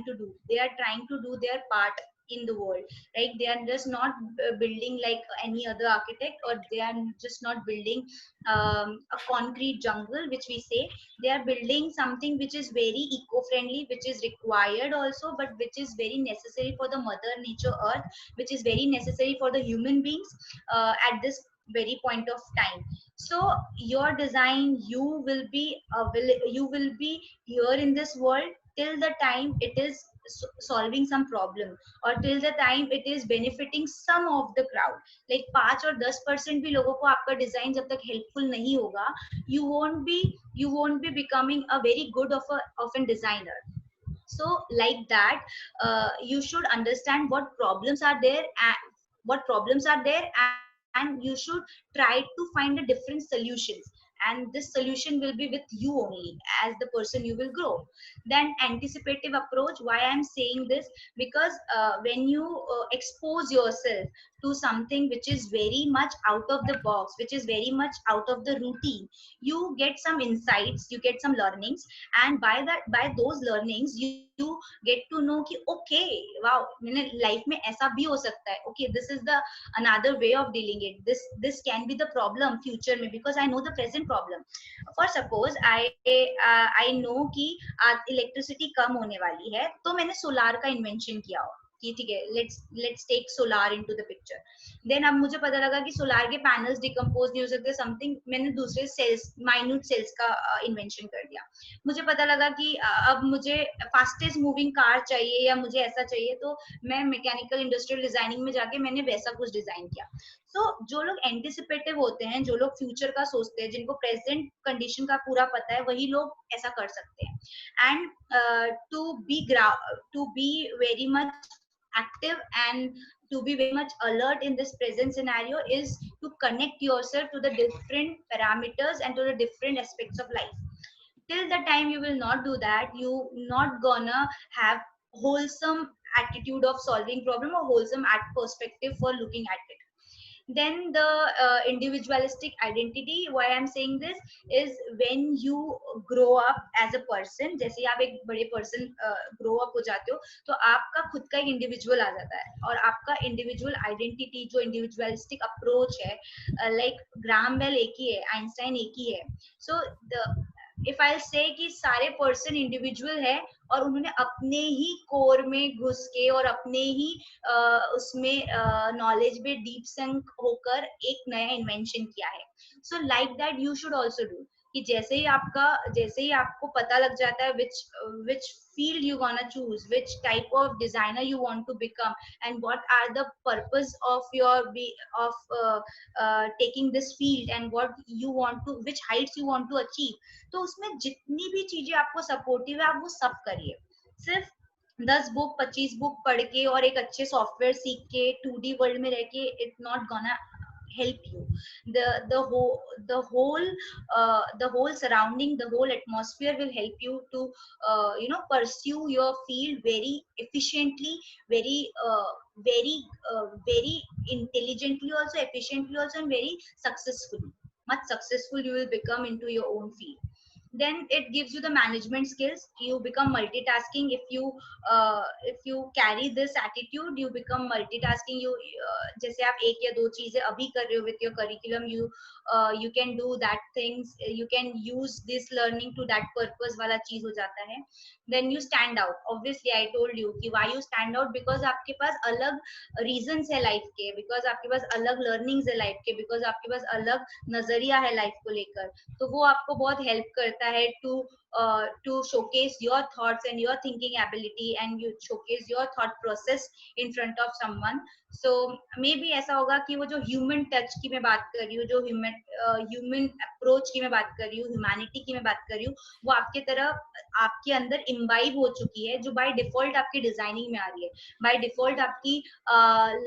to do their part in the world. Like they are just not building like any other architect, or they are just not building a concrete jungle, which we say. They are building something which is very eco-friendly, which is required also, but which is very necessary for the mother nature earth, which is very necessary for the human beings at this very point of time. So your design, you will be here in this world till the time it is solving some problem, or till the time it is benefiting some of the crowd. Like 5 और 10% भी लोगों को आपका design जब तक helpful नहीं होगा, you won't be becoming a very good of a designer. So like that, you should understand what problems are there, and you should try to find a different solutions, and this solution will be with you only as the person you will grow. Then anticipative approach, why I'm saying this, because when you expose yourself to something which is very much out of the box, which is very much out of the routine, you get some insights, you get some learnings, and by those learnings you get to know कि okay, wow, मैंने life में ऐसा भी हो सकता है. Okay, this is the another way of dealing it. This can be the problem future में, because I know the present problem. For suppose I know कि इलेक्ट्रिसिटी कम होने वाली है, तो मैंने सोलार का इन्वेंशन किया हो कि ठीक है, let's take solar into the picture. Then अब मुझे पता लगा कि सोलार के पैनल्स डिकम्पोज नहीं हो सकते, समथिंग, मैंने दूसरे सेल्स, माइन्यूट सेल्स का इन्वेंशन कर दिया. मुझे पता लगा कि अब मुझे फास्टेस्ट मूविंग कार चाहिए या मुझे ऐसा चाहिए, तो मैं मैकेनिकल इंडस्ट्रियल डिजाइनिंग में जाके मैंने वैसा कुछ डिजाइन किया. सो जो लोग एंटिसिपेटिव होते हैं, जो लोग फ्यूचर का सोचते हैं, जिनको प्रेजेंट कंडीशन का पूरा पता है, वही लोग ऐसा कर सकते हैं. And to be very much active and to be very much alert in this present scenario is to connect yourself to the different parameters and to the different aspects of life. Till the time you will not do that, you not gonna have wholesome attitude of solving problem or wholesome perspective for looking at it. Then the individualistic identity, why I'm saying this is, when you grow up as a person, जैसे आप एक बड़े person grow up हो जाते हो, तो आपका खुद का एक individual आ जाता है, और आपका individual identity, जो individualistic approach है, like Graham Bell एक ही है, Einstein एक ही है. So the if I'll say कि सारे person individual है, और उन्होंने अपने ही कोर में घुस के और अपने ही उसमें नॉलेज में डीप संक होकर एक नया इन्वेंशन किया है. So like that you should also do, कि जैसे ही आपको पता लग जाता है which field you gonna choose, which type of designer you want to become, and what are the purpose of taking this field, and what you want to, which heights you want to achieve. तो उसमें जितनी भी चीजें आपको supportive है, आप वो सब करिए. सिर्फ 10 बुक 25 बुक पढ़ के और एक अच्छे सॉफ्टवेयर सीख के 2D वर्ल्ड में रह के it not gonna help you. The whole surrounding, the whole atmosphere will help you to pursue your field very efficiently, very intelligently also, efficiently also, and very successfully. Much successful you will become into your own field. Then it gives you the management skills. You become multitasking if you carry this attitude. You become multitasking. You जैसे आप एक या दो चीजें अभी कर रहे हो with your curriculum, you can do that things, you can use this learning to that purpose वाला चीज हो जाता है. Then you stand out. Obviously I told you कि why you stand out, because आपके पास अलग reasons है life के, because आपके पास अलग learnings है life के, because आपके पास अलग नजरिया है life को लेकर. तो वो आपको बहुत help करता है to to showcase your thoughts and your thinking ability, and you showcase your thought process in front of someone. So may be ऐसा होगा कि वो जो ह्यूमन टच की मैं बात कर रही हूँ, जो ह्यूमन अप्रोच की मैं बात कर रही हूँ, ह्यूमैनिटी की मैं बात कर रही हूँ, वो आपके तरह आपके अंदर इम्बाइब हो चुकी है, जो बाय डिफॉल्ट आपकी डिजाइनिंग में आ रही है, बाय डिफॉल्ट आपकी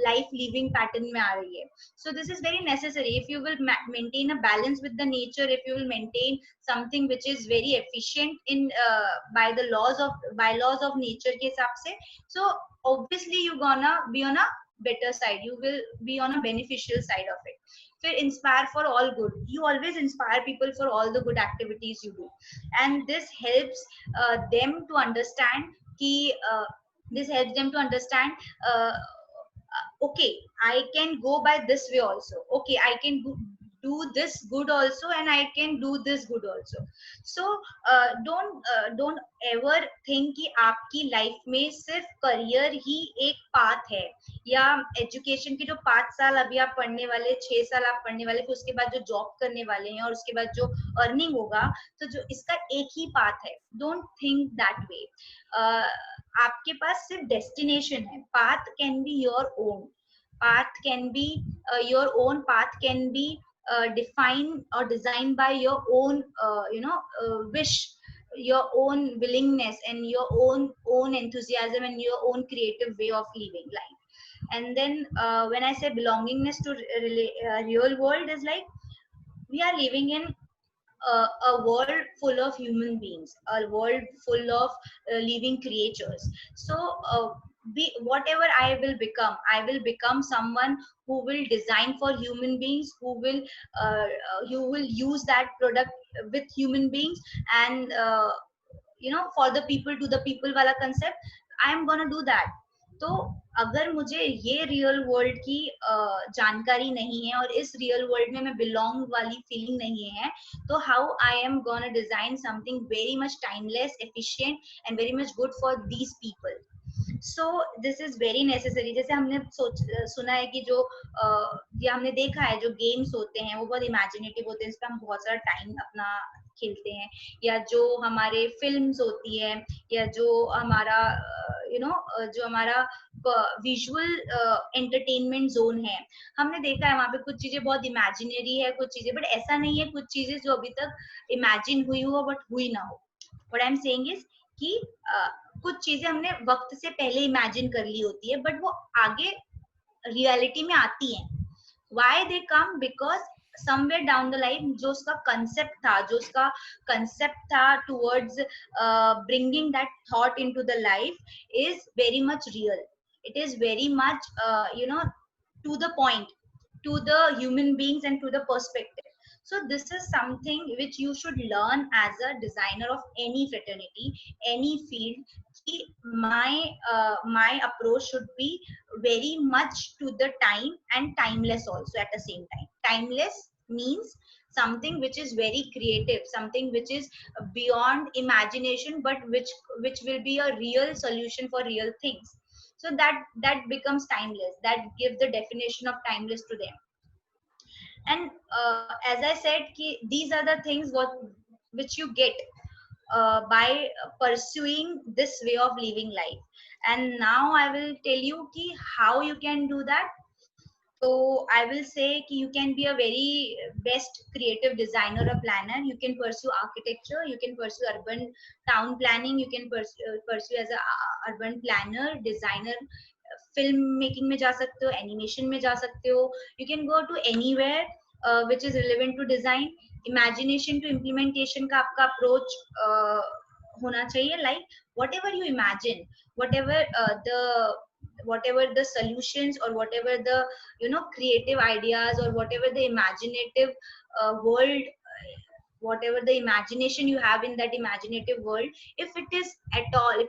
लाइफ लिविंग पैटर्न में आ रही है. So this is very necessary if you will maintain a balance with the nature, if you will maintain something which is very efficient in by the laws of nature के हिसाब से. So obviously you gonna be on a better side, you will be on a beneficial side of it. फिर inspire for all good, you always inspire people for all the good activities you do, and this helps them to understand कि this helps them to understand okay, I can go by this way also, okay, I can do this good also, and I can do this good also. So don't ever think कि आपकी life में सिर्फ career ही एक path है, या education के जो 5 साल अभी आप पढ़ने वाले, 6 साल आप पढ़ने वाले, फिर उसके बाद जो जॉब करने वाले हैं और उसके बाद जो अर्निंग होगा, तो जो इसका एक ही पाथ है. Don't think that way. आपके पास सिर्फ डेस्टिनेशन है. Path can be your own, path can be your own path can be defined or designed by your own wish, your own willingness, and your own enthusiasm, and your own creative way of living life. And then when I say belongingness to real world is like, we are living in a world full of human beings, a world full of living creatures. So whatever I will become someone who will design for human beings, who will use that product with human beings, and for the people, to the people wala concept, I am gonna do that. तो अगर मुझे ये real world की जानकारी नहीं है और इस रियल वर्ल्ड में मैं बिलोंग वाली फीलिंग नहीं है, तो how I am gonna design something very much timeless, efficient and very much good for these people. So this is very necessary. जैसे हमने सुना है कि जो या हमने देखा है जो गेम्स होते हैं वो बहुत इमेजिनेटिव होते हैं, इस पर हम बहुत सारा टाइम अपना खेलते हैं, या जो हमारे फिल्म्स होती है, या जो हमारा जो हमारा विजुअल एंटरटेनमेंट जोन है, हमने देखा है वहां पे कुछ चीजें बहुत इमेजिनरी है, कुछ चीजें, बट ऐसा नहीं है कुछ चीजें जो अभी तक इमेजिन हुई हो बट हुई ना हो. What I am saying is कि कुछ चीजें हमने वक्त से पहले इमेजिन कर ली होती है, बट वो आगे रियलिटी में आती हैं. Why they come? Because somewhere down the line जो उसका concept था towards bringing that thought into the life is very much real. It is very much to the point, to the human beings and to the perspective. So this is something which you should learn as a designer of any fraternity, any field. My approach should be very much to the time, and timeless also at the same time. Timeless means something which is very creative, something which is beyond imagination, but which will be a real solution for real things. So that becomes timeless, that gives the definition of timeless to them. And as I said ki, these are the things which you get by pursuing this way of living life. And now I will tell you ki how you can do that. So I will say ki you can be a very best creative designer or planner. You can pursue architecture, you can pursue urban town planning, you can pursue as a urban planner, designer. Film making में जा सकते हो, animation में जा सकते हो. You can go to anywhere which is relevant to design. Imagination to implementation का आपका अप्रोच होना चाहिए. Like whatever you imagine, whatever the solutions, or whatever the creative ideas, or whatever the imaginative world, whatever the imagination you have in that imaginative world, if it is at all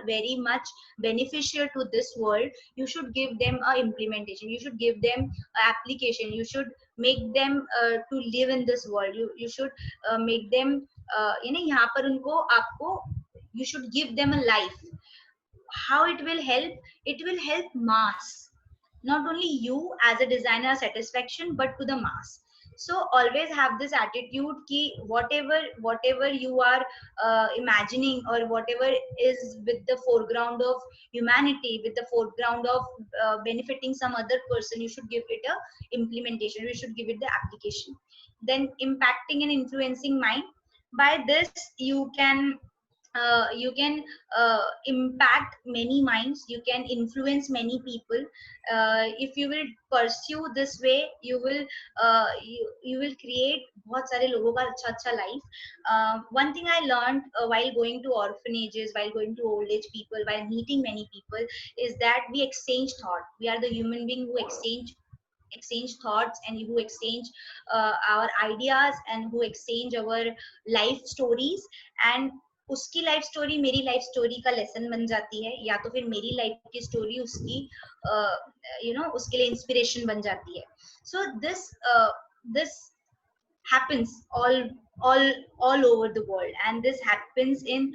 very much beneficial to this world, you should give them a implementation, you should give them a application, you should make them to live in this world. You should make them यहाँ पर उनको आपको you should give them a life. How it will help? It will help mass, not only you as a designer satisfaction, but to the mass. So always have this attitude ki whatever you are imagining, or whatever is with the foreground of humanity, with the foreground of benefiting some other person, you should give it a implementation, you should give it the application. Then impacting and influencing mind. By this you can impact many minds, you can influence many people. If you will pursue this way, you will create बहुत सारे लोगों का अच्छा अच्छा life. One thing I learned while going to orphanages, while going to old age people, while meeting many people, is that we exchange thought. We are the human being who exchange thoughts, and who exchange our ideas, and who exchange our life stories. And उसकी life story मेरी life story का lesson बन जाती है, या तो फिर मेरी लाइफ की स्टोरी उसकी उसके लिए इंस्पिरेशन बन जाती है. So this happens all all over the world, and this happens in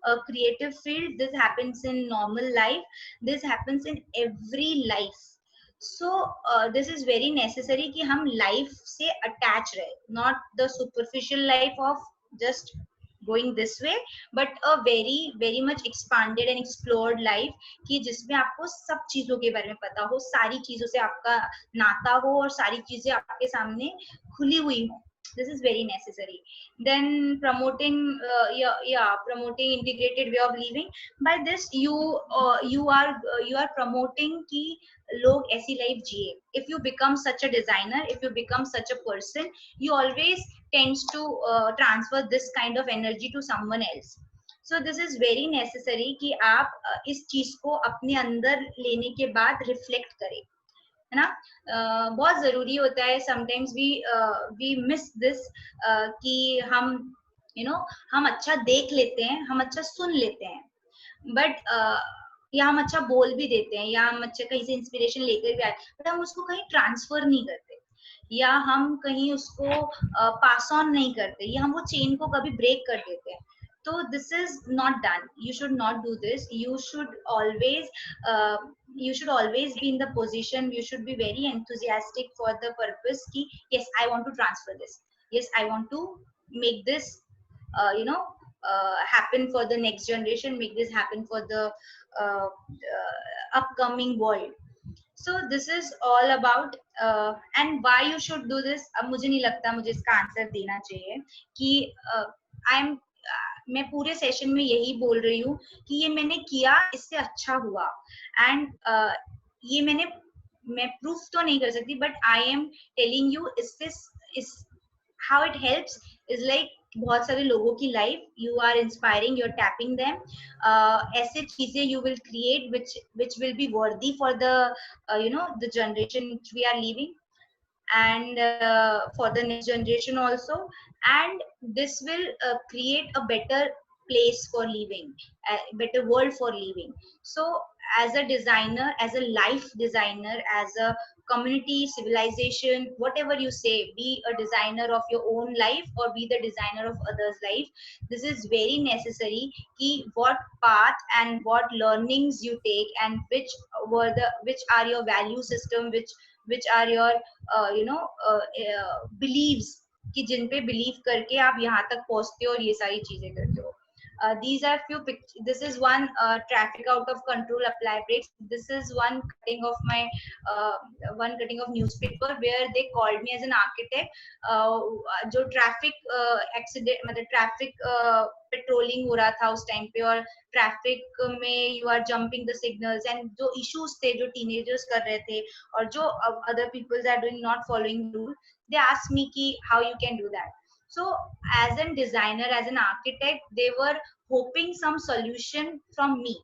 a creative field, this happens in normal life, this happens in every life. So this is very necessary कि हम life से attach रहे, not the superficial life of just going this way, but a very much expanded and explored life कि जिसमें आपको सब चीजों के बारे में पता हो, सारी चीजों से आपका नाता हो, और सारी चीजें आपके सामने खुली हुई हो. This is very necessary. Then promoting promoting integrated way of living. By this you are promoting कि लोग ऐसी लाइफ जिए. If you become such a designer, if you become such a person, you always tends to transfer this kind of energy to someone else. So this is very necessary कि आप इस चीज को अपने अंदर लेने के बाद रिफ्लेक्ट करें, है ना. बहुत जरूरी होता है. समटाइम्स वी मिस दिस कि हम हम अच्छा देख लेते हैं, हम अच्छा सुन लेते हैं, बट या हम अच्छा बोल भी देते हैं, या हम अच्छा कहीं से इंस्पिरेशन लेकर भी आए, बट हम उसको कहीं ट्रांसफर नहीं करते, या हम कहीं उसको पास ऑन नहीं करते, या हम वो चेन को कभी ब्रेक कर देते हैं. So this is not done. You should not do this. You should always be in the position. You should be very enthusiastic for the purpose ki yes, I want to transfer this. Yes, I want to make this happen for the next generation, make this happen for the upcoming world. So this is all about and why you should do this. अब मुझे नहीं लगता मुझे इसका answer देना चाहिए कि मैं पूरे सेशन में यही बोल रही हूँ कि ये मैंने किया, इससे अच्छा हुआ. एंड ये मैं प्रूफ तो नहीं कर सकती, but I am telling you is how it helps is like बहुत सारे लोगों की life you are inspiring, you are tapping them. ऐसे चीजें you will create which will be worthy for the the generation which we are living, and for the next generation also. And this will create a better place for living, a better world for living. So as a designer, as a life designer, as a community, civilization, whatever you say, be a designer of your own life or be the designer of others life. This is very necessary ki what path and what learnings you take, and which are your value system, which are your beliefs कि जिन पे believe करके आप यहाँ तक पहुंचते हो और ये सारी चीजें करते हो. These are few pictures. This is one traffic out of control apply brakes. This is one cutting of newspaper where they called me as an architect. जो traffic accident मतलब traffic पेट्रोलिंग हो रहा था उस टाइम पे, और traffic में you are jumping the signals, and जो इश्यूज थे जो टीनेजर्स कर रहे थे, और जो other peoples are doing not following rule, they asked me कि how you can do that. So as a designer, as an architect, they were hoping some solution from me,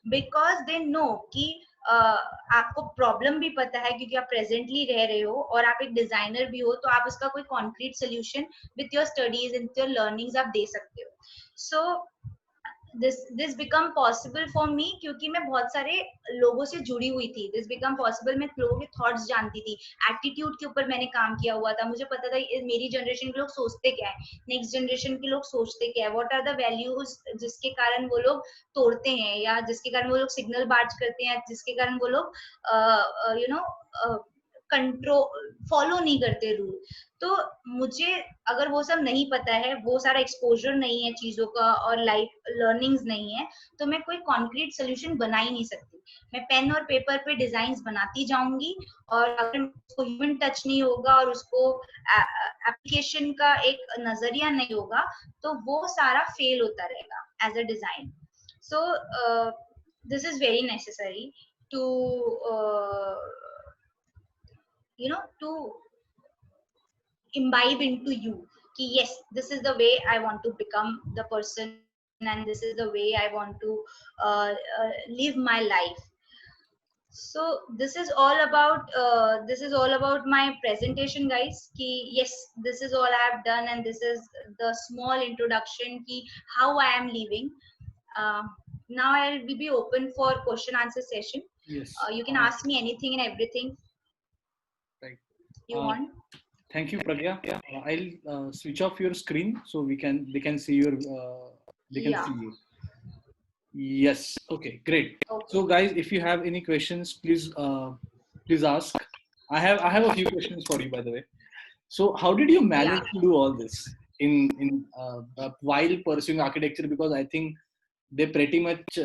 because they know कि आपको problem भी पता है क्योंकि आप presently रह रहे हो, और आप एक डिजाइनर भी हो, तो आप उसका कोई concrete solution with your studies and your learnings आप दे सकते हो. सो this become possible for me क्योंकि मैं बहुत सारे लोगों से जुड़ी हुई थी. this become possible, मैं लोगों के थॉट्स जानती थी, एटीट्यूड के ऊपर मैंने काम किया हुआ था, मुझे पता था मेरी जनरेशन के लोग सोचते क्या है, नेक्स्ट जनरेशन के लोग सोचते क्या है, व्हाट आर द वैल्यूज जिसके कारण वो लोग तोड़ते हैं, या जिसके कारण वो लोग सिग्नल बार्ज करते हैं, जिसके कारण वो लोग कंट्रोल फॉलो नहीं करते रूल। तो मुझे अगर वो सब नहीं पता है, वो सारा एक्सपोजर नहीं है चीजों का और लाइफ लर्निंग्स नहीं है, तो मैं कोई कॉन्क्रीट सोल्यूशन बना ही नहीं सकती। मैं पेन और पेपर पे डिजाइन बनाती जाऊंगी, और अगर उसको ह्यूमन टच नहीं होगा और उसको एप्लीकेशन का एक नजरिया नहीं होगा, तो वो सारा फेल होता रहेगा as a design. So this is very necessary to to imbibe into you कि yes, this is the way I want to become the person, and this is the way I want to live my life. So this is all about my presentation, guys, ki yes, this is all I have done, and this is the small introduction ki how I am living. Now I will be open for question answer session. Yes. You can ask me anything and everything Right. you want. Thank you, Pragya. I'll switch off your screen so they can see your they can Yeah. see you. Yes. Okay. Great. Okay. So, guys, if you have any questions, please ask. I have a few questions for you, by the way. So, how did you manage to do all this while pursuing architecture? Because I think they pretty much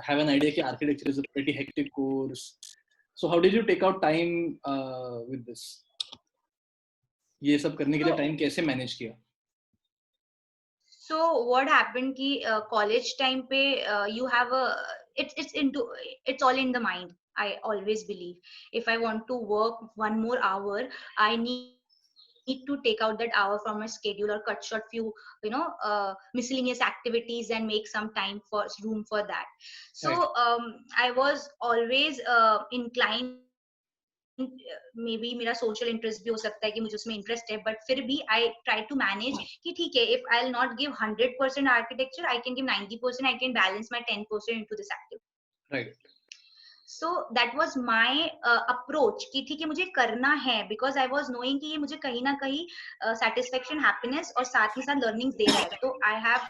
have an idea that architecture is a pretty hectic course. So, how did you take out time with this? ये सब करने के लिए time कैसे manage किया? So what happened ki college time pe you have a it's all in the mind. I always believe if I want to work one more hour, I need to take out that hour from my schedule or cut short few miscellaneous activities and make some time for room for that. So Right. I was always inclined, may be मेरा social interest भी हो सकता है कि मुझे उसमें interest है, but फिर भी आई ट्राई टू मैनेज कि ठीक है, if I will not give 100% architecture, I can give 90%, I can balance my 10% into this activity. Right. So that was my approach कि ठीक है मुझे करना है, बिकॉज आई वाज नोइंग कि ये मुझे कहीं ना कहीं सेटिस्फेक्शन, हैप्पीनेस और साथ ही साथ लर्निंग्स दे रहा है। तो I have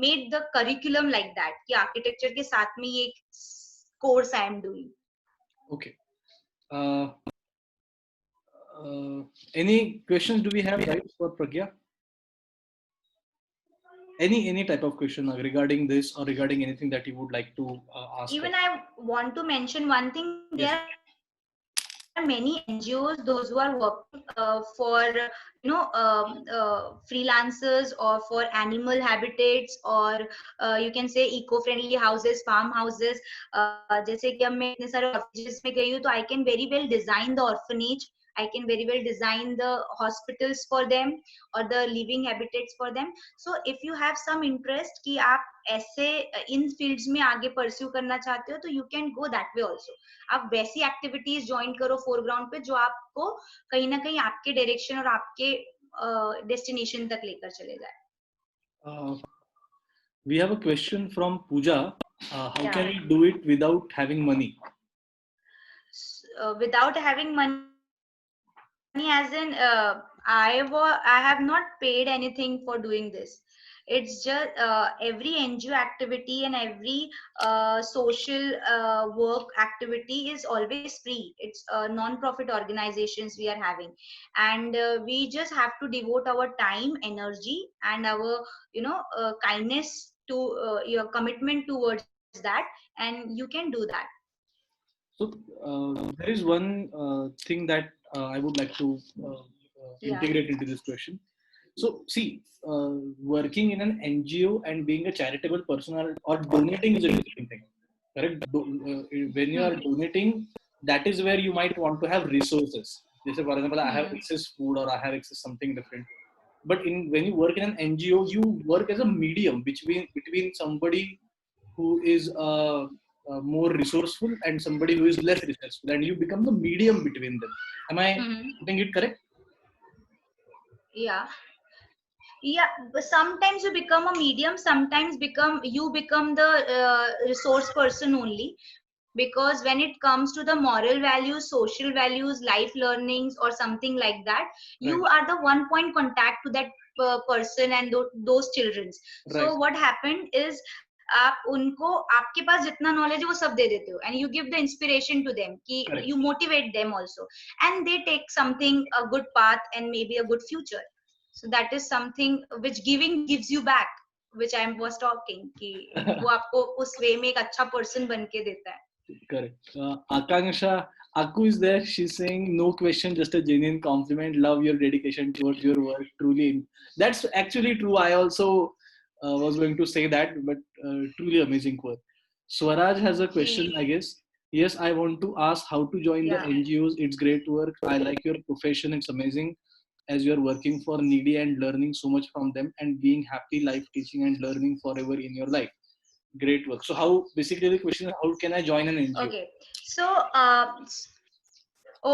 made the curriculum like that कि आर्किटेक्चर के साथ में ये course I am doing. Okay. Any questions do we have, guys, for Pragya? Any type of question regarding this or regarding anything that you would like to ask? Even I want to mention one thing. There are many NGOs, those who are working for freelancers or for animal habitats, or you can say eco-friendly houses, farm houses. जैसे कि अब मैं इतने सारे orphanages में गई हूँ, तो I can very well design the orphanage. I can very well design the hospitals for them or the living habitats for them. So if you have some interest कि आप ऐसे इन फील्ड्स में आगे परस्यू करना चाहते हो, तो you can go that way also. आप वैसी एक्टिविटीज ज्वाइन करो फोरग्राउंड पे जो आपको कहीं ना कहीं आपके डायरेक्शन और आपके डेस्टिनेशन तक लेकर चले जाए। We have a question from Pooja. How can we do it without having money? Without having money, as in I have not paid anything for doing this. It's just every NGO activity and every social work activity is always free. It's non-profit organizations we are having, and we just have to devote our time, energy, and our kindness to your commitment towards that, and you can do that. So there is one thing that I would like to integrate into this question. So see, working in an NGO and being a charitable person or donating is a different thing, correct? When you are donating, that is where you might want to have resources. Just for example, I have excess food or I have excess something different. But when you work in an NGO, you work as a medium between somebody who is more resourceful and somebody who is less resourceful, and you become the medium between them. Am I getting it correct? Yeah, but sometimes you become a medium, sometimes you become the resource person only, because when it comes to the moral values, social values, life learnings or something like that, you are the one point contact to that person and those children. So what happened is आप उनको आपके पास जितना knowledge है वो सब दे देते हो, and you give the inspiration to them कि Correct. You motivate them also, and they take something a good path and may be a good future. So that is something which giving gives you back, which I was talking कि वो आपको उस वे में एक अच्छा person बन के देता है. Correct. Akanksha, Aku is there. She's saying, no question, just a genuine compliment. Love your dedication towards your work. Truly, that's actually true. I also was going to say that, but truly amazing work. Swaraj has a question, I guess. Yes, I want to ask how to join the NGOs. It's great work. I like your profession. It's amazing as you're working for needy and learning so much from them and being happy life teaching and learning forever in your life. Great work. So how, basically the question is, how can I join an NGO? Okay, so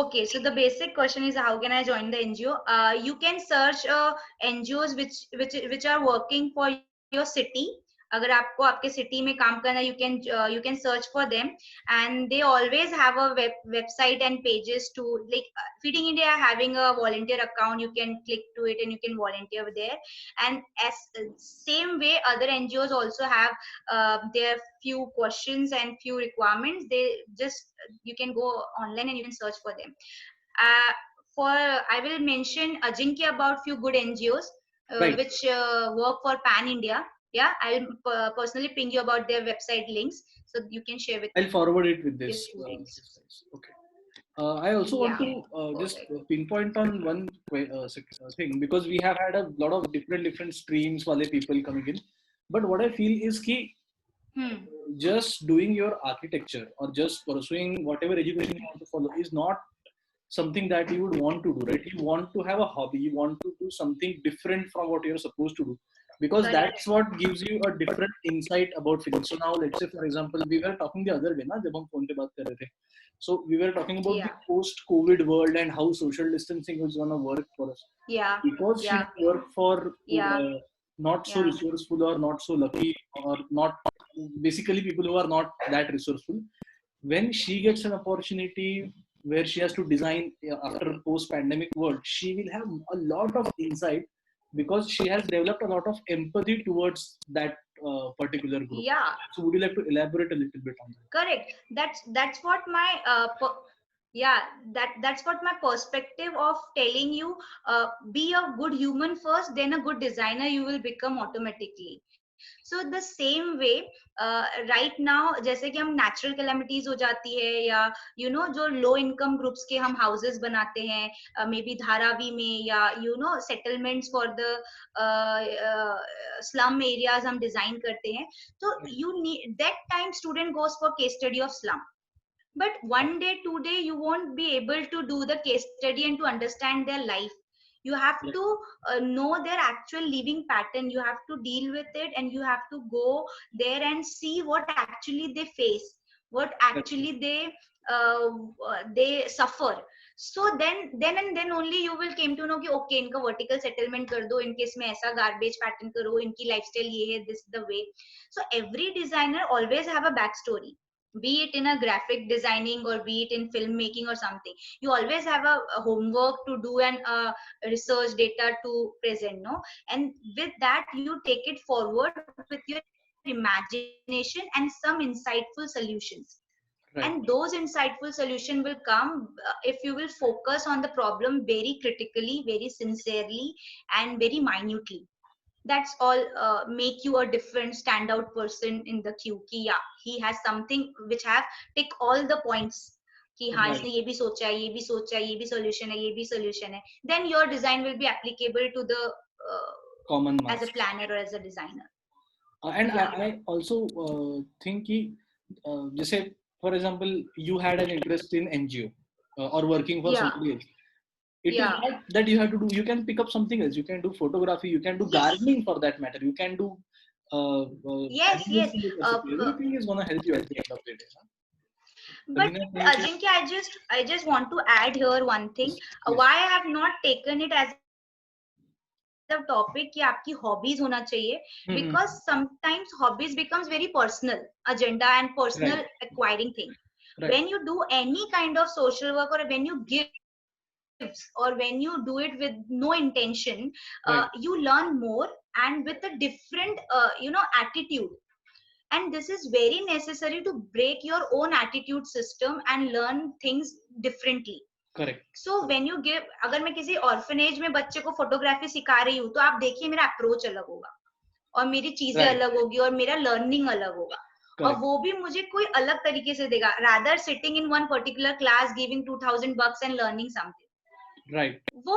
okay, so the basic question is how can I join the NGO? You can search NGOs which are working for your city. अगर आपको आपके city में काम करना, you can search for them, and they always have a website and pages to, like Feeding India having a volunteer account, you can click to it and you can volunteer there. And as same way other NGOs also have their few questions and few requirements. They just, you can go online and you can search for them. For I will mention Ajinkya about few good NGOs Right. which work for Pan India. Yeah, I'll personally ping you about their website links so you can share with. I'll forward it with your this. students. Okay. I also want Yeah, to just perfect. pinpoint on one thing, because we have had a lot of different streams wale people coming in. But what I feel is ki just doing your architecture or just pursuing whatever education you want to follow is not something that you would want to do, right? You want to have a hobby, you want to do something different from what you're supposed to do, because Correct. that's what gives you a different insight about physics. So now let's say, for example, we were talking the other day na, jab hum phone pe baat kar rahe the. So we were talking about the post-COVID world and how social distancing is going to work for us. Yeah. Because she worked for not so resourceful or not so lucky, or not basically people who are not that resourceful. When she gets an opportunity where she has to design after post-pandemic world, she will have a lot of insight because she has developed a lot of empathy towards that particular group. Yeah. So would you like to elaborate a little bit on that? Correct. That's what my that's what my perspective of telling you, be a good human first, then a good designer you will become automatically. So the same way right now, जैसे कि हम natural calamities हो जाती है, या जो low income groups के हम houses बनाते हैं, maybe धारावी में, या settlements for the slum areas हम design करते हैं. So you need that time student goes for case study of slum. But one day, 2 day, you won't be able to do the case study and to understand their life. You have to know their actual living pattern. You have to deal with it, and you have to go there and see what actually they face, what actually they suffer. So then only you will came to know कि okay, इनका vertical settlement कर दो, इनके इसमें ऐसा garbage pattern करो, इनकी lifestyle ये है, this the way. So every designer always have a backstory, be it in a graphic designing or be it in filmmaking or something. You always have a homework to do and research data to present, no? And with that you take it forward with your imagination and some insightful solutions. Right. And those insightful solutions will come if you will focus on the problem very critically, very sincerely, and very minutely. That's all make you a different standout person in the queue कि yeah, he has something which have tick all the points कि हाँ इसने ये भी सोचा है, ये भी सोचा है, ये भी solution है, ये भी solution है. Then your design will be applicable to the common mass as a planner or as a designer. And I also think कि जैसे for example you had an interest in NGO or working for somebody else. It is not that you have to do, you can pick up something else. You can do photography, you can do gardening for that matter. You can do yes. Everything is going to help you at the end of the day. Huh? But Ajinkya, I just want to add here one thing. Why I have not taken it as a topic कि आपकी hobbies होना चाहिए, because sometimes hobbies becomes very personal agenda and personal acquiring thing. When you do any kind of social work or when you give or when you do it with no intention, you learn more and with a different attitude. and this is very necessary to break your own attitude system and learn things differently. Correct. So when you give, अगर मैं किसी orphanage में बच्चे को photography सिखा रही हूँ, तो आप देखिए मेरा अप्रोच अलग होगा और मेरी चीजें अलग होगी और मेरा लर्निंग अलग होगा, और वो भी मुझे कोई अलग तरीके से देगा, rather sitting in one particular class giving $2,000 and learning something. Right. वो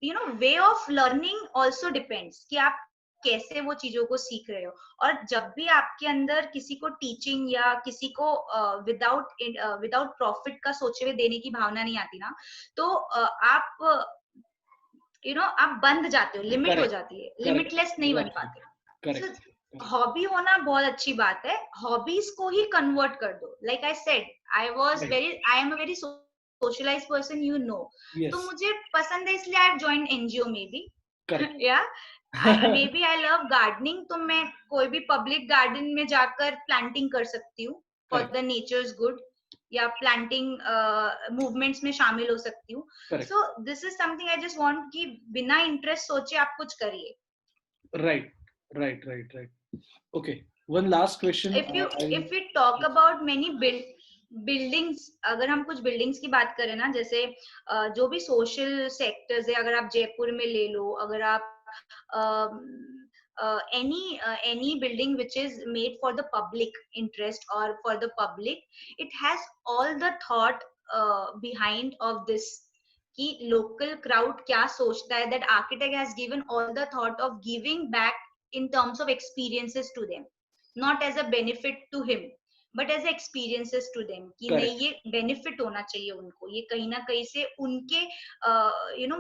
you know way of learning also depends कि आप कैसे वो चीजों को सीख रहे हो. और जब भी आपके अंदर किसी को टीचिंग या किसी को विदाउट प्रॉफिट का सोचे हुए देने की भावना नहीं आती ना, तो आप आप बंद जाते हो, लिमिट हो जाती है, लिमिटलेस नहीं बन पाते. हॉबी होना बहुत अच्छी बात है, हॉबीज को ही कन्वर्ट कर दो. Like I said, I am a very socialised person, you know. तो मुझे पसंद है इसलिए आई जॉइन एनजीओ में भी. या maybe I love gardening, तो मैं कोई भी पब्लिक गार्डन में जाकर प्लांटिंग कर सकती हूँ फॉर द नेचर्स गुड, या प्लांटिंग मूवमेंट्स में शामिल हो सकती हूँ. So this is something I just want कि बिना इंटरेस्ट सोचे आप कुछ करिए. Right. Okay, one last question. If we talk about many buildings, अगर हम कुछ बिल्डिंग्स की बात करें ना, जैसे जो भी सोशल सेक्टर्स है, अगर आप जयपुर में ले लो, अगर आप any building which is made for the public interest or for the public, it has all the thought behind of this कि local crowd क्या सोचता है. That architect has given all the thought of giving back in terms of experiences to them, not as a benefit to him but as experiences to them, कि नहीं ये benefit होना चाहिए उनको, ये कहीं ना कहीं से उनके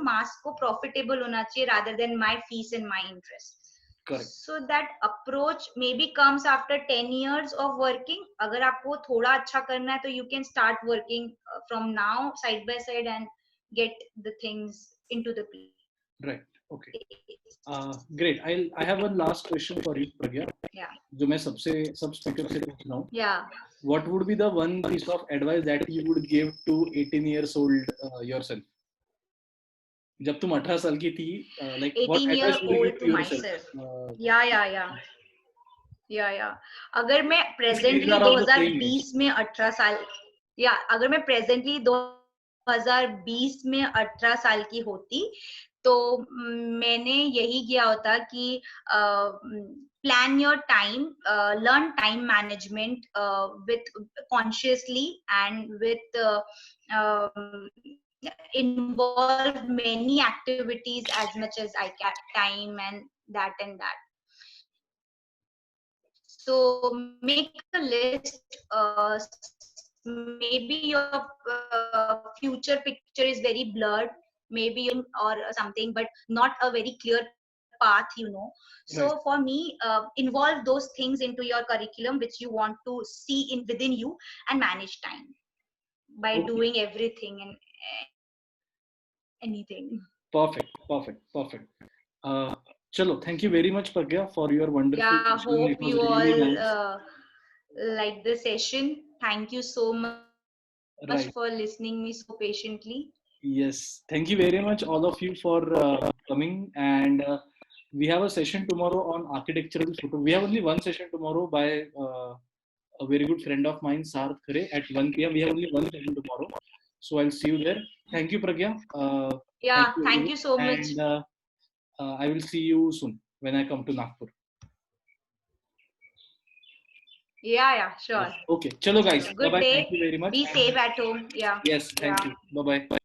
मास को profitable होना चाहिए rather than my fees and my interest. Correct. So that approach maybe comes after 10 years of working. अगर आपको थोड़ा अच्छा करना है तो you can start working from now side by side and get the things into the place. Right. Okay. Great. I have one last question for you, Pragya. Yeah. जो मैं सब speaker से पूछ रहा हूँ. Yeah. What would be the one piece of advice that you would give to 18 years old yourself? जब तुम 18 साल की थी, like 18 year old to myself. Yeah. अगर मैं presently 2020 में 18 साल, अगर मैं presently 2020 में 18 साल की होती, तो मैंने यही किया होता कि plan your time, learn time management with consciously and with involve many activities as much as I can, time and that. So make a list. Maybe your future picture is very blurred, maybe or something, but not a very clear path, So right. For me, involve those things into your curriculum which you want to see within you, and manage time by doing everything and anything. Perfect. Chalo, thank you very much, Pragya, for your wonderful. Yeah, hope you really all like the session. Thank you so much for listening me so patiently. Yes, thank you very much, all of you, for coming. And we have a session tomorrow on architectural photo. We have only one session tomorrow by a very good friend of mine, Sarth Khare, at 1 p.m. We have only one session tomorrow. So I'll see you there. Thank you, Pragya. Thank you so much. And I will see you soon when I come to Nagpur. Yeah, sure. Okay. Chalo, guys. Good bye-bye. day. Thank you very much. Be safe at home. Yeah. Yes. Thank you. Bye-bye.